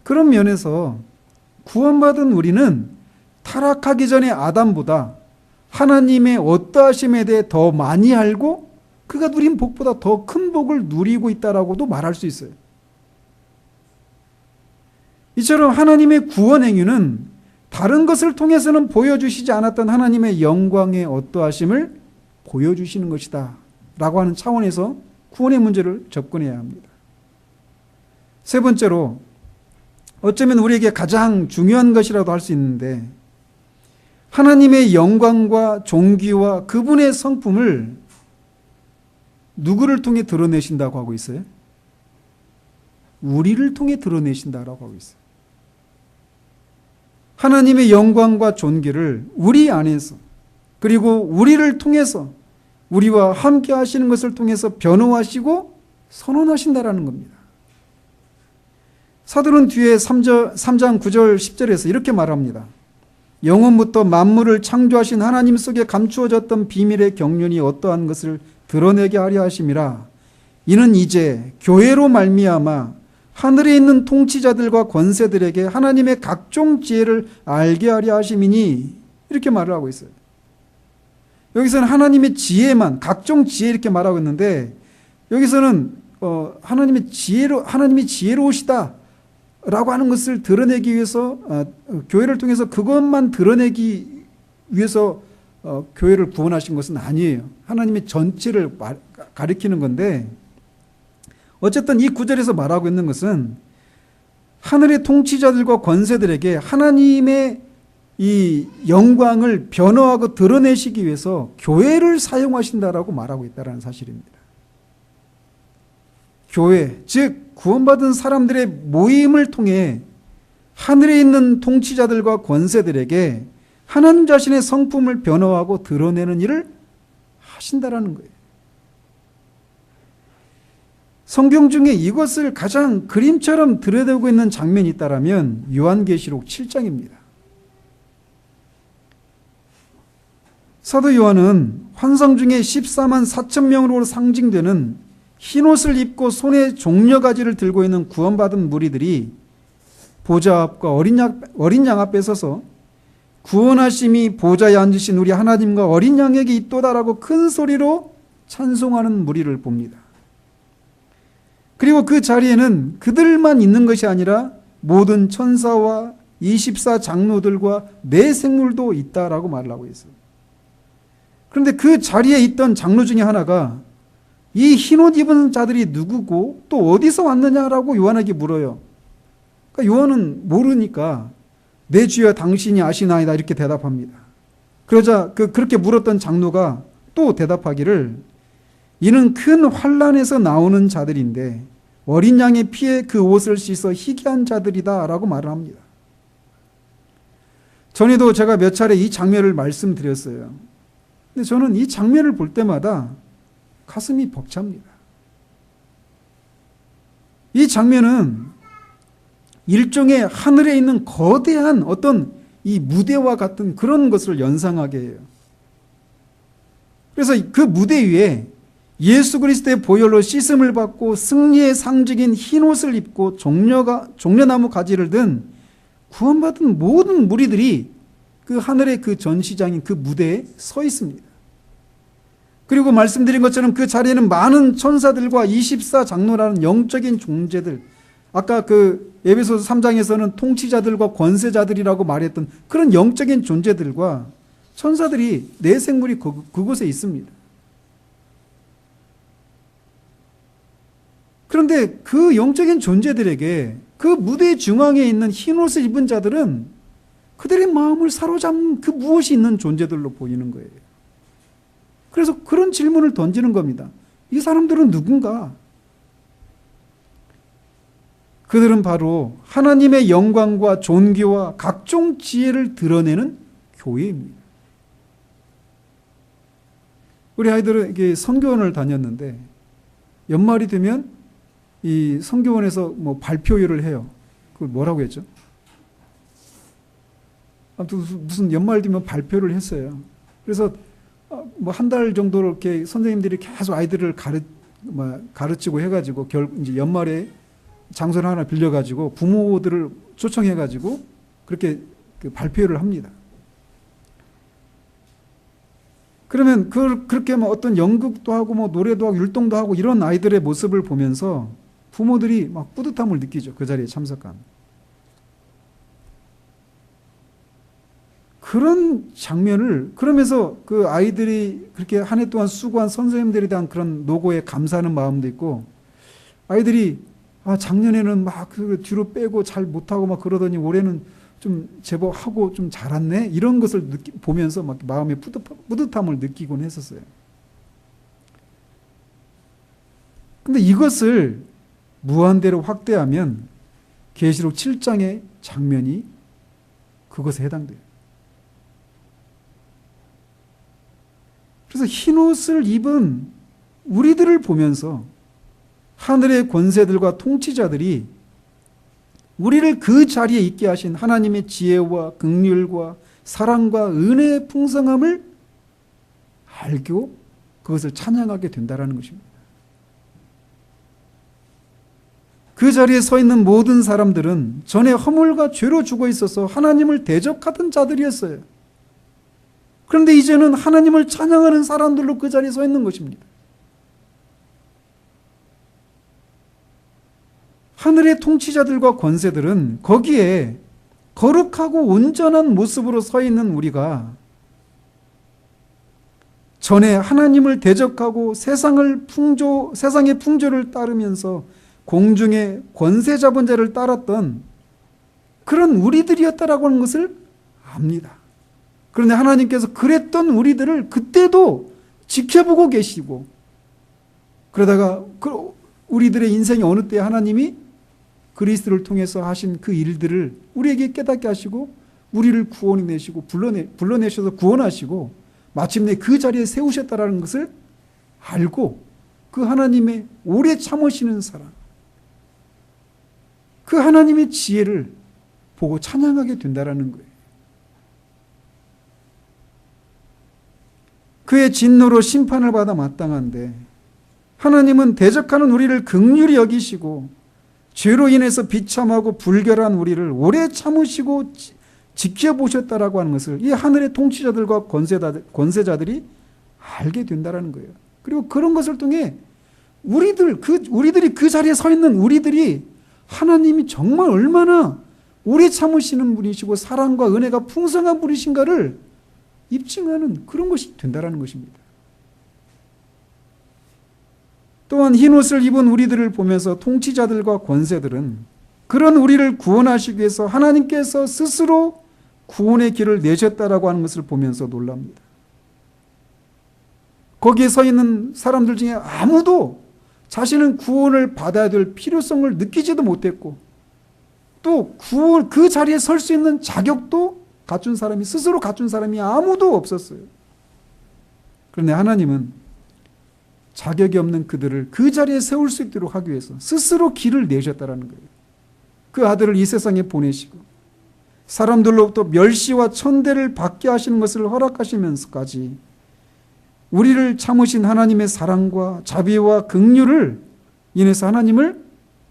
그런 면에서 구원받은 우리는 타락하기 전에 아담보다 하나님의 어떠하심에 대해 더 많이 알고 그가 누린 복보다 더 큰 복을 누리고 있다라고도 말할 수 있어요. 이처럼 하나님의 구원 행위는 다른 것을 통해서는 보여주시지 않았던 하나님의 영광의 어떠하심을 보여주시는 것이다 라고 하는 차원에서 구원의 문제를 접근해야 합니다. 세 번째로, 어쩌면 우리에게 가장 중요한 것이라도 할 수 있는데, 하나님의 영광과 존귀와 그분의 성품을 누구를 통해 드러내신다고 하고 있어요? 우리를 통해 드러내신다라고 하고 있어요. 하나님의 영광과 존귀를 우리 안에서, 그리고 우리를 통해서, 우리와 함께 하시는 것을 통해서 변호하시고 선언하신다라는 겁니다. 사도는 뒤에 3장 9절 10절에서 이렇게 말합니다. 영원부터 만물을 창조하신 하나님 속에 감추어졌던 비밀의 경륜이 어떠한 것을 드러내게 하려 하심이라. 이는 이제 교회로 말미암아 하늘에 있는 통치자들과 권세들에게 하나님의 각종 지혜를 알게 하려 하심이니, 이렇게 말을 하고 있어요. 여기서는 하나님의 지혜만, 각종 지혜 이렇게 말하고 있는데, 여기서는 하나님이 지혜로우시다 라고 하는 것을 드러내기 위해서, 교회를 통해서 그것만 드러내기 위해서 교회를 구원하신 것은 아니에요. 하나님의 전체를 가리키는 건데, 어쨌든 이 구절에서 말하고 있는 것은 하늘의 통치자들과 권세들에게 하나님의 이 영광을 변화하고 드러내시기 위해서 교회를 사용하신다라고 말하고 있다는 사실입니다. 교회, 즉 구원받은 사람들의 모임을 통해 하늘에 있는 통치자들과 권세들에게 하나님 자신의 성품을 변화하고 드러내는 일을 하신다라는 거예요. 성경 중에 이것을 가장 그림처럼 드러내고 있는 장면이 있다면 요한계시록 7장입니다. 사도 요한은 환상 중에 14만 4천 명으로 상징되는 흰옷을 입고 손에 종려가지를 들고 있는 구원받은 무리들이 보좌 앞과 어린 양 앞에 서서 구원하심이 보좌에 앉으신 우리 하나님과 어린 양에게 있도다라고 큰 소리로 찬송하는 무리를 봅니다. 그리고 그 자리에는 그들만 있는 것이 아니라 모든 천사와 24 장로들과 내 생물도 있다라고 말을 하고 있어요. 그런데 그 자리에 있던 장로 중에 하나가 이 흰옷 입은 자들이 누구고 또 어디서 왔느냐라고 요한에게 물어요. 그러니까 요한은 모르니까 내 주여 당신이 아시나이다 이렇게 대답합니다. 그러자 그렇게 물었던 장로가 또 대답하기를 이는 큰 환난에서 나오는 자들인데 어린 양의 피에 그 옷을 씻어 희귀한 자들이다 라고 말을 합니다. 전에도 제가 몇 차례 이 장면을 말씀드렸어요. 근데 저는 이 장면을 볼 때마다 가슴이 벅찹니다. 이 장면은 일종의 하늘에 있는 거대한 어떤 이 무대와 같은 그런 것을 연상하게 해요. 그래서 그 무대 위에 예수 그리스도의 보혈로 씻음을 받고 승리의 상징인 흰옷을 입고 종려나무 가지를 든 구원받은 모든 무리들이 그 하늘의 그 전시장인 그 무대에 서 있습니다. 그리고 말씀드린 것처럼 그 자리에는 많은 천사들과 24 장로라는 영적인 존재들, 아까 그 에베소서 3장에서는 통치자들과 권세자들이라고 말했던 그런 영적인 존재들과 천사들이 내 생물이 그곳에 있습니다. 그런데 그 영적인 존재들에게 그 무대 중앙에 있는 흰옷을 입은 자들은 그들의 마음을 사로잡는 그 무엇이 있는 존재들로 보이는 거예요. 그래서 그런 질문을 던지는 겁니다. 이 사람들은 누군가? 그들은 바로 하나님의 영광과 존귀와 각종 지혜를 드러내는 교회입니다. 우리 아이들은 이게 선교원을 다녔는데 연말이 되면 이 선교원에서 뭐 발표회를 해요. 그걸 뭐라고 했죠? 아무튼 무슨 연말 되면 발표를 했어요. 그래서 뭐 한 달 정도 이렇게 선생님들이 계속 아이들을 가르치고 해가지고 이제 연말에 장소를 하나 빌려가지고 부모들을 초청해가지고 그렇게 그 발표를 합니다. 그러면 그렇게 뭐 어떤 연극도 하고 뭐 노래도 하고 율동도 하고 이런 아이들의 모습을 보면서 부모들이 막 뿌듯함을 느끼죠. 그 자리에 참석한. 그런 장면을, 그러면서 그 아이들이 그렇게 한 해 동안 수고한 선생님들에 대한 그런 노고에 감사하는 마음도 있고, 아이들이 작년에는 막 뒤로 빼고 잘 못하고 막 그러더니 올해는 좀 제법 하고 좀 잘했네? 이런 것을 보면서 막 마음의 뿌듯함을 느끼곤 했었어요. 근데 이것을 무한대로 확대하면 계시록 7장의 장면이 그것에 해당돼요. 그래서 흰옷을 입은 우리들을 보면서 하늘의 권세들과 통치자들이 우리를 그 자리에 있게 하신 하나님의 지혜와 긍휼과 사랑과 은혜의 풍성함을 알고 그것을 찬양하게 된다는 것입니다. 그 자리에 서 있는 모든 사람들은 전에 허물과 죄로 죽어 있어서 하나님을 대적하던 자들이었어요. 그런데 이제는 하나님을 찬양하는 사람들로 그 자리에 서 있는 것입니다. 하늘의 통치자들과 권세들은 거기에 거룩하고 온전한 모습으로 서 있는 우리가 전에 하나님을 대적하고 세상의 풍조를 따르면서 공중의 권세 잡은 자를 따랐던 그런 우리들이었다라고 하는 것을 압니다. 그런데 하나님께서 그랬던 우리들을 그때도 지켜보고 계시고, 그러다가 우리들의 인생의 어느 때 하나님이 그리스도를 통해서 하신 그 일들을 우리에게 깨닫게 하시고 우리를 구원해내시고 불러내셔서 구원하시고 마침내 그 자리에 세우셨다라는 것을 알고 그 하나님의 오래 참으시는 사랑, 그 하나님의 지혜를 보고 찬양하게 된다라는 거예요. 그의 진노로 심판을 받아 마땅한데 하나님은 대적하는 우리를 긍휼히 여기시고 죄로 인해서 비참하고 불결한 우리를 오래 참으시고 지켜보셨다라고 하는 것을 이 하늘의 통치자들과 권세자들이 알게 된다라는 거예요. 그리고 그런 것을 통해 우리들이 그 자리에 서 있는 우리들이 하나님이 정말 얼마나 오래 참으시는 분이시고 사랑과 은혜가 풍성한 분이신가를 입증하는 그런 것이 된다라는 것입니다. 또한 흰옷을 입은 우리들을 보면서 통치자들과 권세들은 그런 우리를 구원하시기 위해서 하나님께서 스스로 구원의 길을 내셨다라고 하는 것을 보면서 놀랍니다. 거기에 서 있는 사람들 중에 아무도 자신은 구원을 받아야 될 필요성을 느끼지도 못했고 또 그 자리에 설 수 있는 자격도 스스로 갖춘 사람이 아무도 없었어요. 그런데 하나님은 자격이 없는 그들을 그 자리에 세울 수 있도록 하기 위해서 스스로 길을 내셨다라는 거예요. 그 아들을 이 세상에 보내시고 사람들로부터 멸시와 천대를 받게 하시는 것을 허락하시면서까지 우리를 참으신 하나님의 사랑과 자비와 긍휼을 인해서 하나님을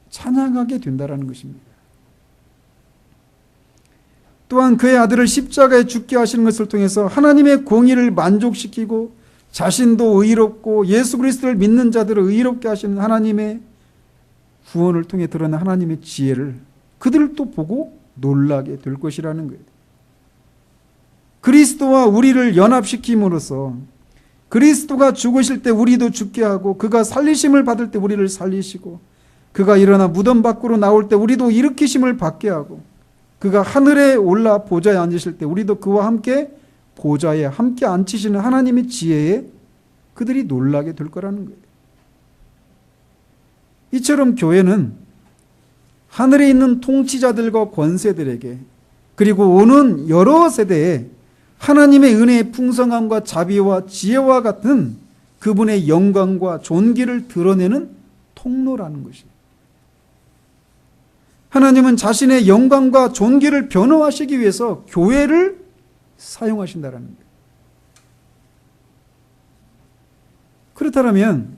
찬양하게 된다라는 것입니다. 또한 그의 아들을 십자가에 죽게 하시는 것을 통해서 하나님의 공의를 만족시키고 자신도 의롭고 예수 그리스도를 믿는 자들을 의롭게 하시는 하나님의 구원을 통해 드러난 하나님의 지혜를 그들도 보고 놀라게 될 것이라는 거예요. 그리스도와 우리를 연합시킴으로써 그리스도가 죽으실 때 우리도 죽게 하고 그가 살리심을 받을 때 우리를 살리시고 그가 일어나 무덤 밖으로 나올 때 우리도 일으키심을 받게 하고 그가 하늘에 올라 보좌에 앉으실 때 우리도 그와 함께 보좌에 함께 앉히시는 하나님의 지혜에 그들이 놀라게 될 거라는 거예요. 이처럼 교회는 하늘에 있는 통치자들과 권세들에게 그리고 오는 여러 세대에 하나님의 은혜의 풍성함과 자비와 지혜와 같은 그분의 영광과 존귀를 드러내는 통로라는 것이에요. 하나님은 자신의 영광과 존귀를 변호하시기 위해서 교회를 사용하신다는 거예요. 그렇다면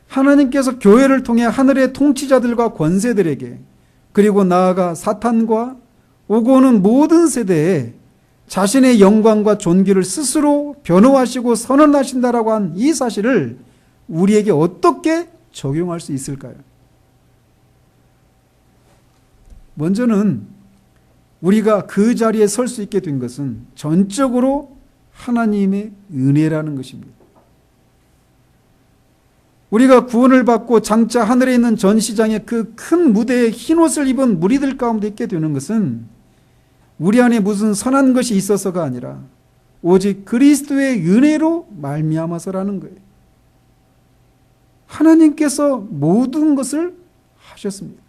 하나님께서 교회를 통해 하늘의 통치자들과 권세들에게 그리고 나아가 사탄과 오고 오는 모든 세대에 자신의 영광과 존귀를 스스로 변호하시고 선언하신다라고 한 이 사실을 우리에게 어떻게 적용할 수 있을까요? 먼저는 우리가 그 자리에 설 수 있게 된 것은 전적으로 하나님의 은혜라는 것입니다. 우리가 구원을 받고 장차 하늘에 있는 전시장의 그 큰 무대에 흰옷을 입은 무리들 가운데 있게 되는 것은 우리 안에 무슨 선한 것이 있어서가 아니라 오직 그리스도의 은혜로 말미암아서라는 거예요. 하나님께서 모든 것을 하셨습니다.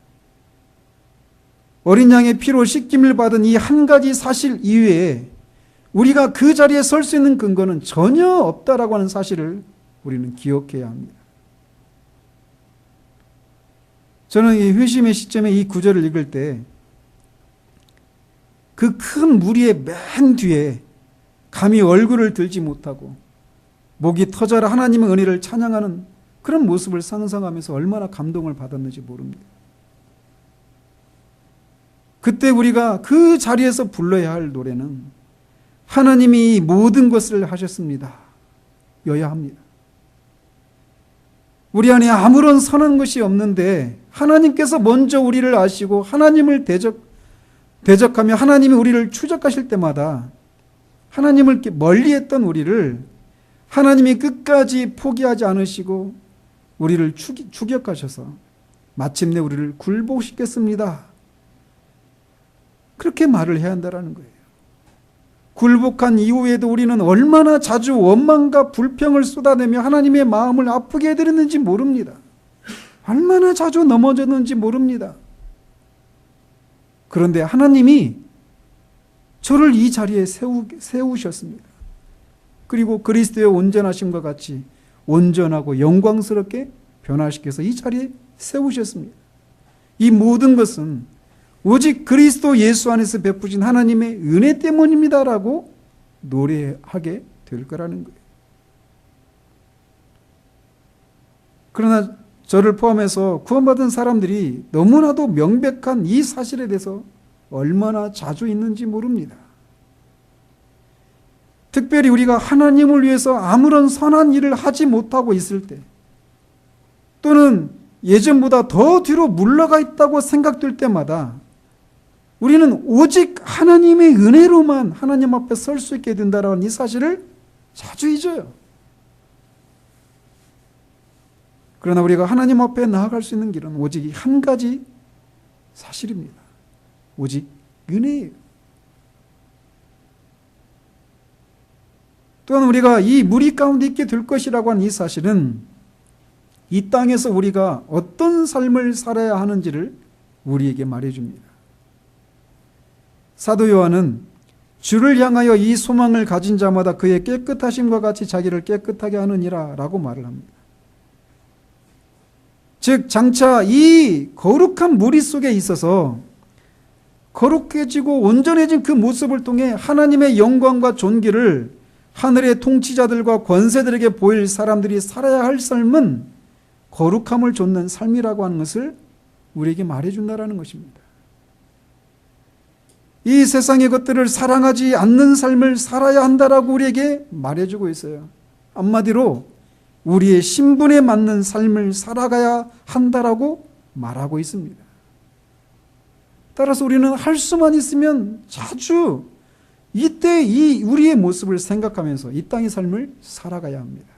어린 양의 피로 씻김을 받은 이 한 가지 사실 이외에 우리가 그 자리에 설 수 있는 근거는 전혀 없다라고 하는 사실을 우리는 기억해야 합니다. 저는 이 회심의 시점에 이 구절을 읽을 때 그 큰 무리의 맨 뒤에 감히 얼굴을 들지 못하고 목이 터져라 하나님의 은혜를 찬양하는 그런 모습을 상상하면서 얼마나 감동을 받았는지 모릅니다. 그때 우리가 그 자리에서 불러야 할 노래는 하나님이 모든 것을 하셨습니다 여야 합니다. 우리 안에 아무런 선한 것이 없는데 하나님께서 먼저 우리를 아시고 하나님을 대적하며 하나님이 우리를 추적하실 때마다 하나님을 멀리했던 우리를 하나님이 끝까지 포기하지 않으시고 우리를 추격하셔서 마침내 우리를 굴복시켰습니다. 그렇게 말을 해야 한다는 거예요. 굴복한 이후에도 우리는 얼마나 자주 원망과 불평을 쏟아내며 하나님의 마음을 아프게 해드렸는지 모릅니다. 얼마나 자주 넘어졌는지 모릅니다. 그런데 하나님이 저를 이 자리에 세우셨습니다. 그리고 그리스도의 온전하심과 같이 온전하고 영광스럽게 변화시켜서 이 자리에 세우셨습니다. 이 모든 것은 오직 그리스도 예수 안에서 베푸신 하나님의 은혜 때문입니다라고 노래하게 될 거라는 거예요. 그러나 저를 포함해서 구원받은 사람들이 너무나도 명백한 이 사실에 대해서 얼마나 자주 있는지 모릅니다. 특별히 우리가 하나님을 위해서 아무런 선한 일을 하지 못하고 있을 때, 또는 예전보다 더 뒤로 물러가 있다고 생각될 때마다 우리는 오직 하나님의 은혜로만 하나님 앞에 설 수 있게 된다는 이 사실을 자주 잊어요. 그러나 우리가 하나님 앞에 나아갈 수 있는 길은 오직 한 가지 사실입니다. 오직 은혜예요. 또한 우리가 이 무리 가운데 있게 될 것이라고 하는 이 사실은 이 땅에서 우리가 어떤 삶을 살아야 하는지를 우리에게 말해줍니다. 사도 요한은 주를 향하여 이 소망을 가진 자마다 그의 깨끗하심과 같이 자기를 깨끗하게 하느니라 라고 말을 합니다. 즉 장차 이 거룩한 무리 속에 있어서 거룩해지고 온전해진 그 모습을 통해 하나님의 영광과 존귀를 하늘의 통치자들과 권세들에게 보일 사람들이 살아야 할 삶은 거룩함을 좇는 삶이라고 하는 것을 우리에게 말해준다는 것입니다. 이 세상의 것들을 사랑하지 않는 삶을 살아야 한다라고 우리에게 말해주고 있어요. 한마디로 우리의 신분에 맞는 삶을 살아가야 한다라고 말하고 있습니다. 따라서 우리는 할 수만 있으면 자주 이때 이 우리의 모습을 생각하면서 이 땅의 삶을 살아가야 합니다.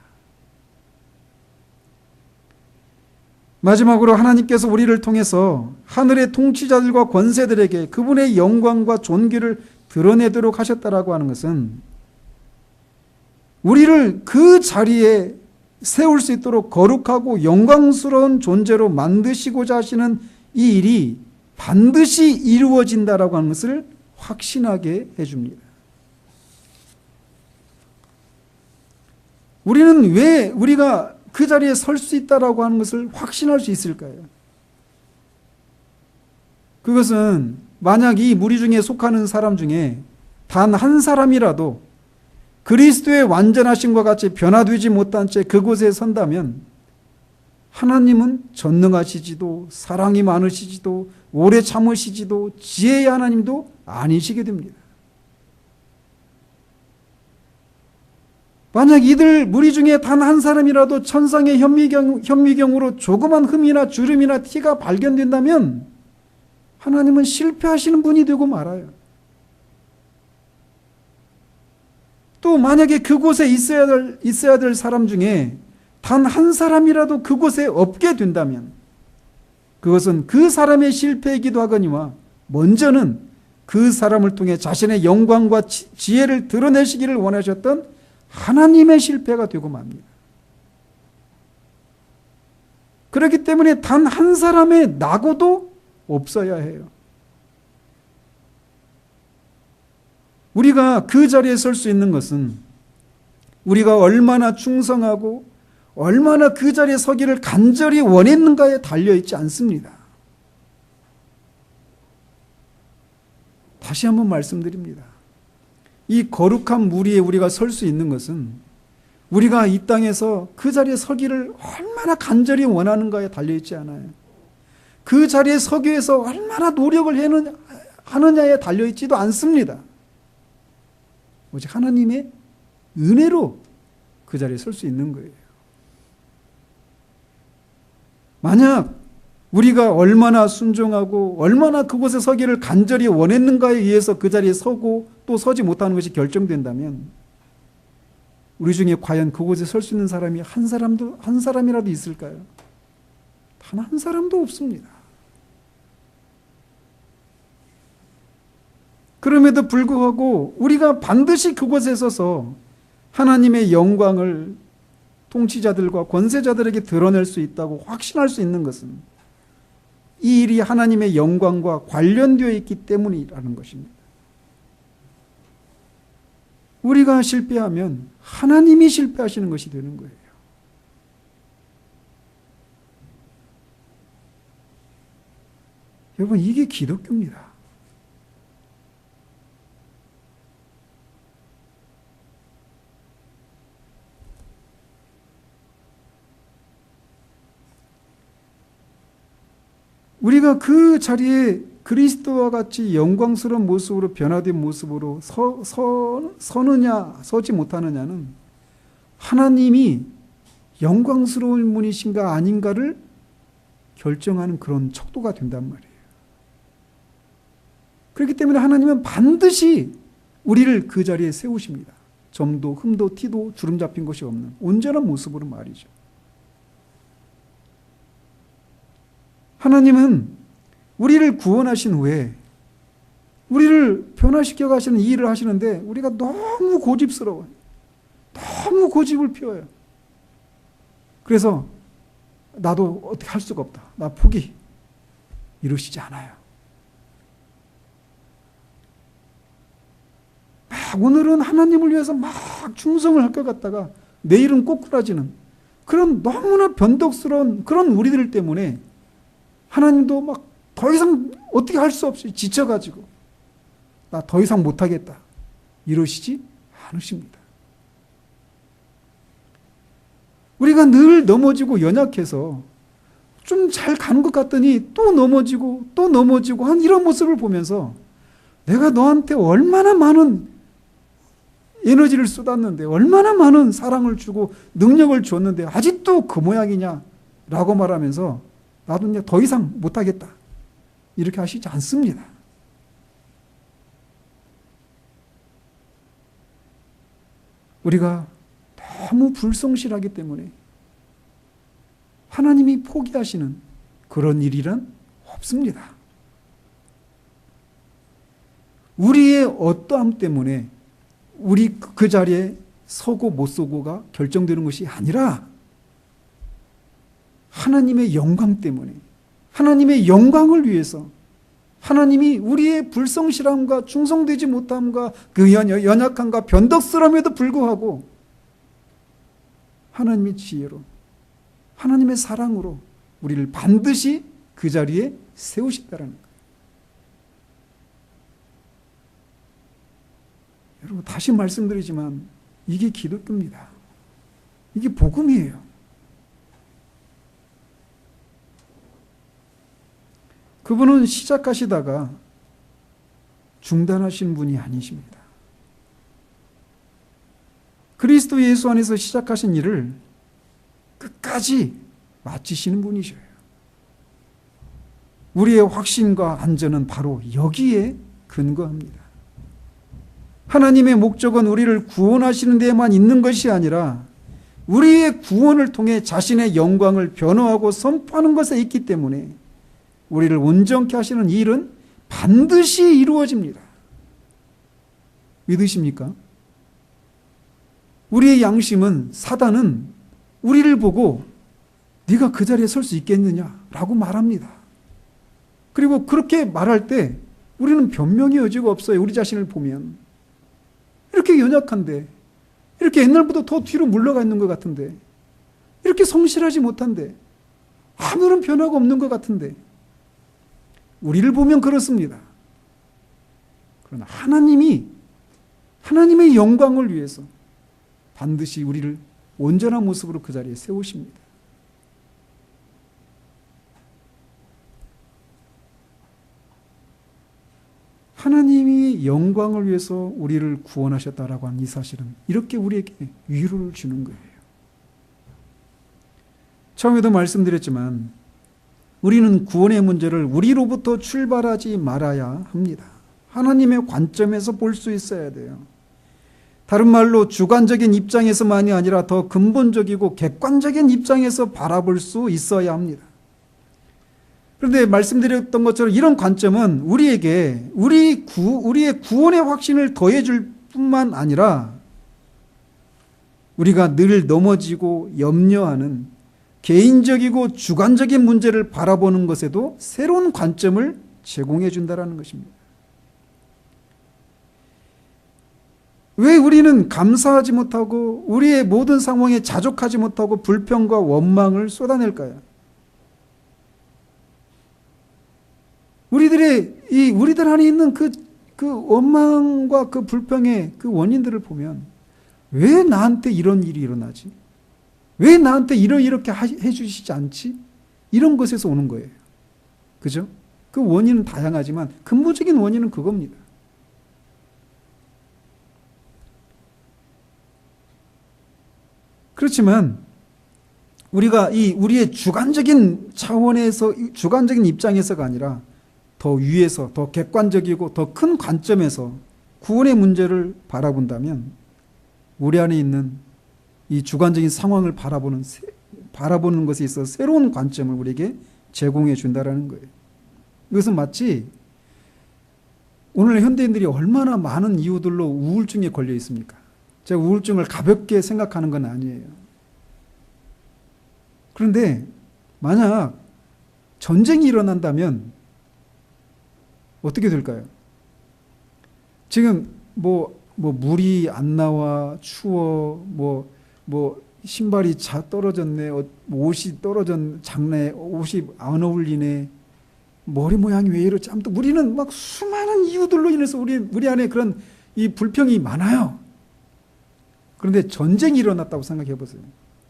마지막으로 하나님께서 우리를 통해서 하늘의 통치자들과 권세들에게 그분의 영광과 존귀를 드러내도록 하셨다라고 하는 것은 우리를 그 자리에 세울 수 있도록 거룩하고 영광스러운 존재로 만드시고자 하시는 이 일이 반드시 이루어진다라고 하는 것을 확신하게 해줍니다. 우리는 왜 우리가 그 자리에 설 수 있다라고 하는 것을 확신할 수 있을까요? 그것은 만약 이 무리 중에 속하는 사람 중에 단 한 사람이라도 그리스도의 완전하심과 같이 변화되지 못한 채 그곳에 선다면 하나님은 전능하시지도 사랑이 많으시지도 오래 참으시지도 지혜의 하나님도 아니시게 됩니다. 만약 이들 무리 중에 단 한 사람이라도 천상의 현미경으로 조그만 흠이나 주름이나 티가 발견된다면 하나님은 실패하시는 분이 되고 말아요. 또 만약에 그곳에 있어야 될 사람 중에 단 한 사람이라도 그곳에 없게 된다면 그것은 그 사람의 실패이기도 하거니와 먼저는 그 사람을 통해 자신의 영광과 지혜를 드러내시기를 원하셨던 하나님의 실패가 되고 맙니다. 그렇기 때문에 단 한 사람의 낙오도 없어야 해요. 우리가 그 자리에 설 수 있는 것은 우리가 얼마나 충성하고 얼마나 그 자리에 서기를 간절히 원했는가에 달려있지 않습니다. 다시 한번 말씀드립니다. 이 거룩한 무리에 우리가 설 수 있는 것은 우리가 이 땅에서 그 자리에 서기를 얼마나 간절히 원하는가에 달려있지 않아요. 그 자리에 서기 위해서 얼마나 노력을 하느냐에 달려있지도 않습니다. 오직 하나님의 은혜로 그 자리에 설 수 있는 거예요. 만약 우리가 얼마나 순종하고 얼마나 그곳에 서기를 간절히 원했는가에 의해서 그 자리에 서고 또 서지 못하는 것이 결정된다면 우리 중에 과연 그곳에 설 수 있는 사람이 한 사람이라도 있을까요? 단 한 사람도 없습니다. 그럼에도 불구하고 우리가 반드시 그곳에 서서 하나님의 영광을 통치자들과 권세자들에게 드러낼 수 있다고 확신할 수 있는 것은 이 일이 하나님의 영광과 관련되어 있기 때문이라는 것입니다. 우리가 실패하면 하나님이 실패하시는 것이 되는 거예요. 여러분, 이게 기독교입니다. 우리가 그 자리에 그리스도와 같이 영광스러운 모습으로 변화된 모습으로 서느냐 서지 못하느냐는 하나님이 영광스러운 분이신가 아닌가를 결정하는 그런 척도가 된단 말이에요. 그렇기 때문에 하나님은 반드시 우리를 그 자리에 세우십니다. 점도 흠도 티도 주름 잡힌 것이 없는 온전한 모습으로 말이죠. 하나님은 우리를 구원하신 후에 우리를 변화시켜 가시는 이 일을 하시는데 우리가 너무 고집스러워요. 너무 고집을 피워요. 그래서 나도 어떻게 할 수가 없다. 나 포기. 이러시지 않아요. 막 오늘은 하나님을 위해서 막 충성을 할 것 같다가 내일은 꼬꾸라지는 그런 너무나 변덕스러운 그런 우리들 때문에 하나님도 막 더 이상 어떻게 할 수 없이 지쳐가지고 나 더 이상 못하겠다 이러시지 않으십니다. 우리가 늘 넘어지고 연약해서 좀 잘 가는 것 같더니 또 넘어지고 한 이런 모습을 보면서 내가 너한테 얼마나 많은 에너지를 쏟았는데 얼마나 많은 사랑을 주고 능력을 줬는데 아직도 그 모양이냐 라고 말하면서 나도 이제 더 이상 못하겠다 이렇게 하시지 않습니다. 우리가 너무 불성실하기 때문에 하나님이 포기하시는 그런 일이란 없습니다. 우리의 어떠함 때문에 우리 그 자리에 서고 못 서고가 결정되는 것이 아니라 하나님의 영광 때문에 하나님의 영광을 위해서 하나님이 우리의 불성실함과 충성되지 못함과 그 연약함과 변덕스러움에도 불구하고 하나님의 지혜로 하나님의 사랑으로 우리를 반드시 그 자리에 세우신다는 거예요. 여러분 다시 말씀드리지만 이게 기독교입니다. 이게 복음이에요. 그분은 시작하시다가 중단하신 분이 아니십니다. 그리스도 예수 안에서 시작하신 일을 끝까지 마치시는 분이셔요. 우리의 확신과 안전은 바로 여기에 근거합니다. 하나님의 목적은 우리를 구원하시는 데에만 있는 것이 아니라 우리의 구원을 통해 자신의 영광을 변호하고 선포하는 것에 있기 때문에 우리를 온전케 하시는 이 일은 반드시 이루어집니다. 믿으십니까? 우리의 양심은 사단은 우리를 보고 네가 그 자리에 설 수 있겠느냐라고 말합니다. 그리고 그렇게 말할 때 우리는 변명의 여지가 없어요. 우리 자신을 보면 이렇게 연약한데 이렇게 옛날보다 더 뒤로 물러가 있는 것 같은데 이렇게 성실하지 못한데 아무런 변화가 없는 것 같은데 우리를 보면 그렇습니다. 그러나 하나님의 영광을 위해서 반드시 우리를 온전한 모습으로 그 자리에 세우십니다. 하나님이 영광을 위해서 우리를 구원하셨다라고 하는 이 사실은 이렇게 우리에게 위로를 주는 거예요. 처음에도 말씀드렸지만 우리는 구원의 문제를 우리로부터 출발하지 말아야 합니다. 하나님의 관점에서 볼 수 있어야 돼요. 다른 말로 주관적인 입장에서만이 아니라 더 근본적이고 객관적인 입장에서 바라볼 수 있어야 합니다. 그런데 말씀드렸던 것처럼 이런 관점은 우리에게 우리의 구원의 확신을 더해줄 뿐만 아니라 우리가 늘 넘어지고 염려하는 개인적이고 주관적인 문제를 바라보는 것에도 새로운 관점을 제공해 준다는 것입니다. 왜 우리는 감사하지 못하고 우리의 모든 상황에 자족하지 못하고 불평과 원망을 쏟아낼까요? 우리들 안에 있는 그 원망과 그 불평의 그 원인들을 보면 왜 나한테 이런 일이 일어나지? 왜 나한테 이렇게 해주시지 않지? 이런 것에서 오는 거예요. 그죠? 그 원인은 다양하지만 근본적인 원인은 그겁니다. 그렇지만 우리가 우리의 주관적인 차원에서, 주관적인 입장에서가 아니라 더 위에서, 더 객관적이고 더 큰 관점에서 구원의 문제를 바라본다면 우리 안에 있는 이 주관적인 상황을 바라보는 것에 있어서 새로운 관점을 우리에게 제공해 준다라는 거예요. 이것은 마치 오늘 현대인들이 얼마나 많은 이유들로 우울증에 걸려 있습니까? 제가 우울증을 가볍게 생각하는 건 아니에요. 그런데 만약 전쟁이 일어난다면 어떻게 될까요? 지금 물이 안 나와, 추워, 신발이 떨어졌네, 옷이 작네, 옷이 안 어울리네, 머리 모양이 왜 이러지? 아무튼 우리는 막 수많은 이유들로 인해서 우리 안에 그런 이 불평이 많아요. 그런데 전쟁이 일어났다고 생각해 보세요.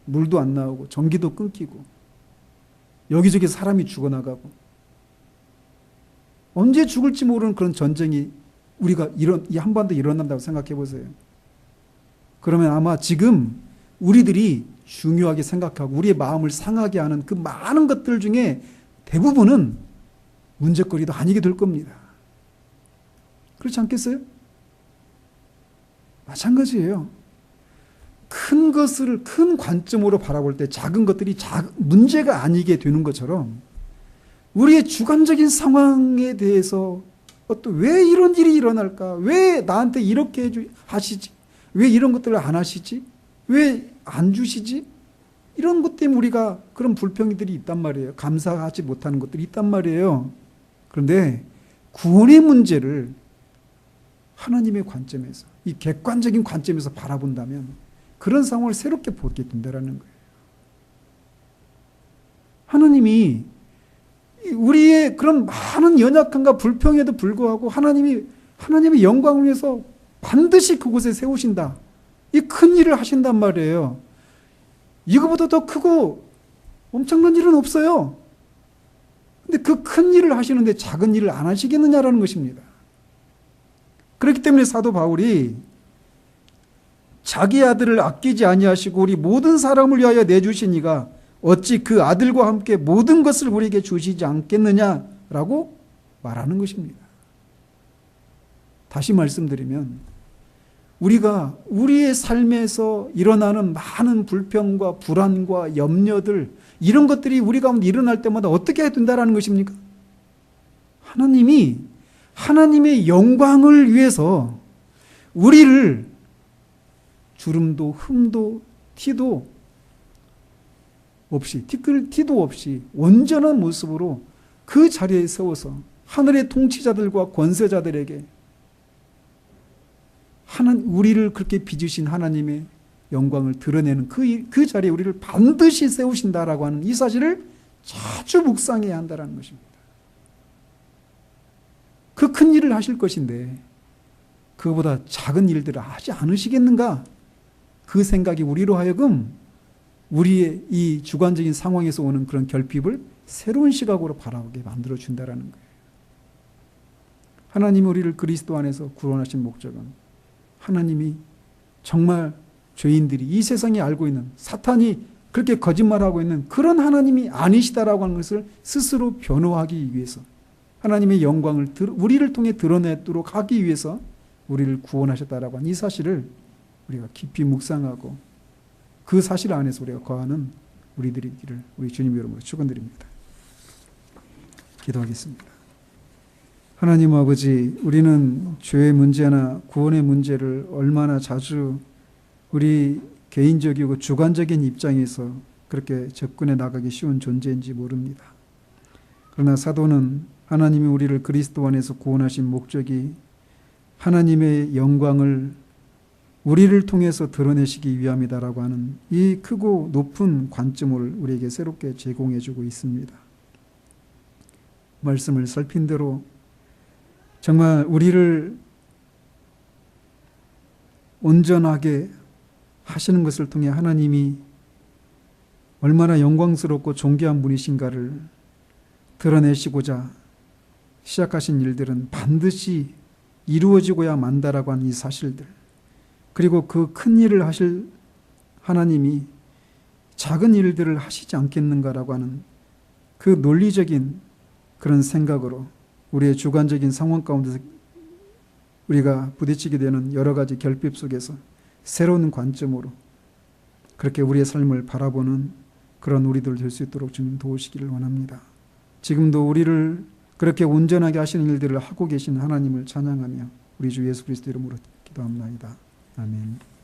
물도 안 나오고 전기도 끊기고 여기저기 사람이 죽어나가고 언제 죽을지 모르는 그런 전쟁이 우리가 이 한반도에 일어난다고 생각해 보세요. 그러면 아마 지금 우리들이 중요하게 생각하고 우리의 마음을 상하게 하는 그 많은 것들 중에 대부분은 문제거리도 아니게 될 겁니다. 그렇지 않겠어요? 마찬가지예요. 큰 것을 큰 관점으로 바라볼 때 작은 것들이 문제가 아니게 되는 것처럼 우리의 주관적인 상황에 대해서 왜 이런 일이 일어날까? 왜 나한테 이렇게 하시지? 왜 이런 것들을 안 하시지? 왜 안 주시지? 이런 것 때문에 우리가 그런 불평들이 있단 말이에요. 감사하지 못하는 것들이 있단 말이에요. 그런데 구원의 문제를 하나님의 관점에서, 이 객관적인 관점에서 바라본다면 그런 상황을 새롭게 보게 된다는 거예요. 하나님이 우리의 그런 많은 연약함과 불평에도 불구하고 하나님의 영광을 위해서 반드시 그곳에 세우신다. 이 큰 일을 하신단 말이에요. 이거보다 더 크고 엄청난 일은 없어요. 근데 그 큰 일을 하시는데 작은 일을 안 하시겠느냐라는 것입니다. 그렇기 때문에 사도 바울이 자기 아들을 아끼지 아니하시고 우리 모든 사람을 위하여 내주신 이가 어찌 그 아들과 함께 모든 것을 우리에게 주시지 않겠느냐라고 말하는 것입니다. 다시 말씀드리면 우리가 우리의 삶에서 일어나는 많은 불평과 불안과 염려들, 이런 것들이 우리 가운데 일어날 때마다 어떻게 해야 된다는 것입니까? 하나님의 영광을 위해서 우리를 주름도 흠도 티도 없이 온전한 모습으로 그 자리에 세워서 하늘의 통치자들과 권세자들에게 우리를 그렇게 빚으신 하나님의 영광을 드러내는 그 자리에 우리를 반드시 세우신다라고 하는 이 사실을 자주 묵상해야 한다는 것입니다. 그 큰 일을 하실 것인데 그보다 작은 일들을 하지 않으시겠는가? 그 생각이 우리로 하여금 우리의 이 주관적인 상황에서 오는 그런 결핍을 새로운 시각으로 바라보게 만들어준다라는 거예요. 하나님이 우리를 그리스도 안에서 구원하신 목적은 하나님이 정말 죄인들이 이 세상에 알고 있는 사탄이 그렇게 거짓말하고 있는 그런 하나님이 아니시다라고 하는 것을 스스로 변호하기 위해서 하나님의 영광을 우리를 통해 드러내도록 하기 위해서 우리를 구원하셨다라고 하는 이 사실을 우리가 깊이 묵상하고 그 사실 안에서 우리가 거하는 우리들이기를 우리 주님 이름으로 축원드립니다. 기도하겠습니다. 하나님 아버지, 우리는 죄의 문제나 구원의 문제를 얼마나 자주 우리 개인적이고 주관적인 입장에서 그렇게 접근해 나가기 쉬운 존재인지 모릅니다. 그러나 사도는 하나님이 우리를 그리스도 안에서 구원하신 목적이 하나님의 영광을 우리를 통해서 드러내시기 위함이다라고 하는 이 크고 높은 관점을 우리에게 새롭게 제공해 주고 있습니다. 말씀을 살핀 대로 정말 우리를 온전하게 하시는 것을 통해 하나님이 얼마나 영광스럽고 존귀한 분이신가를 드러내시고자 시작하신 일들은 반드시 이루어지고야 만다라고 하는 이 사실들, 그리고 그 큰 일을 하실 하나님이 작은 일들을 하시지 않겠는가라고 하는 그 논리적인 그런 생각으로 우리의 주관적인 상황 가운데서 우리가 부딪히게 되는 여러 가지 결핍 속에서 새로운 관점으로 그렇게 우리의 삶을 바라보는 그런 우리들 될 수 있도록 주님 도우시기를 원합니다. 지금도 우리를 그렇게 온전하게 하시는 일들을 하고 계신 하나님을 찬양하며 우리 주 예수 그리스도 이름으로 기도합니다. 아멘.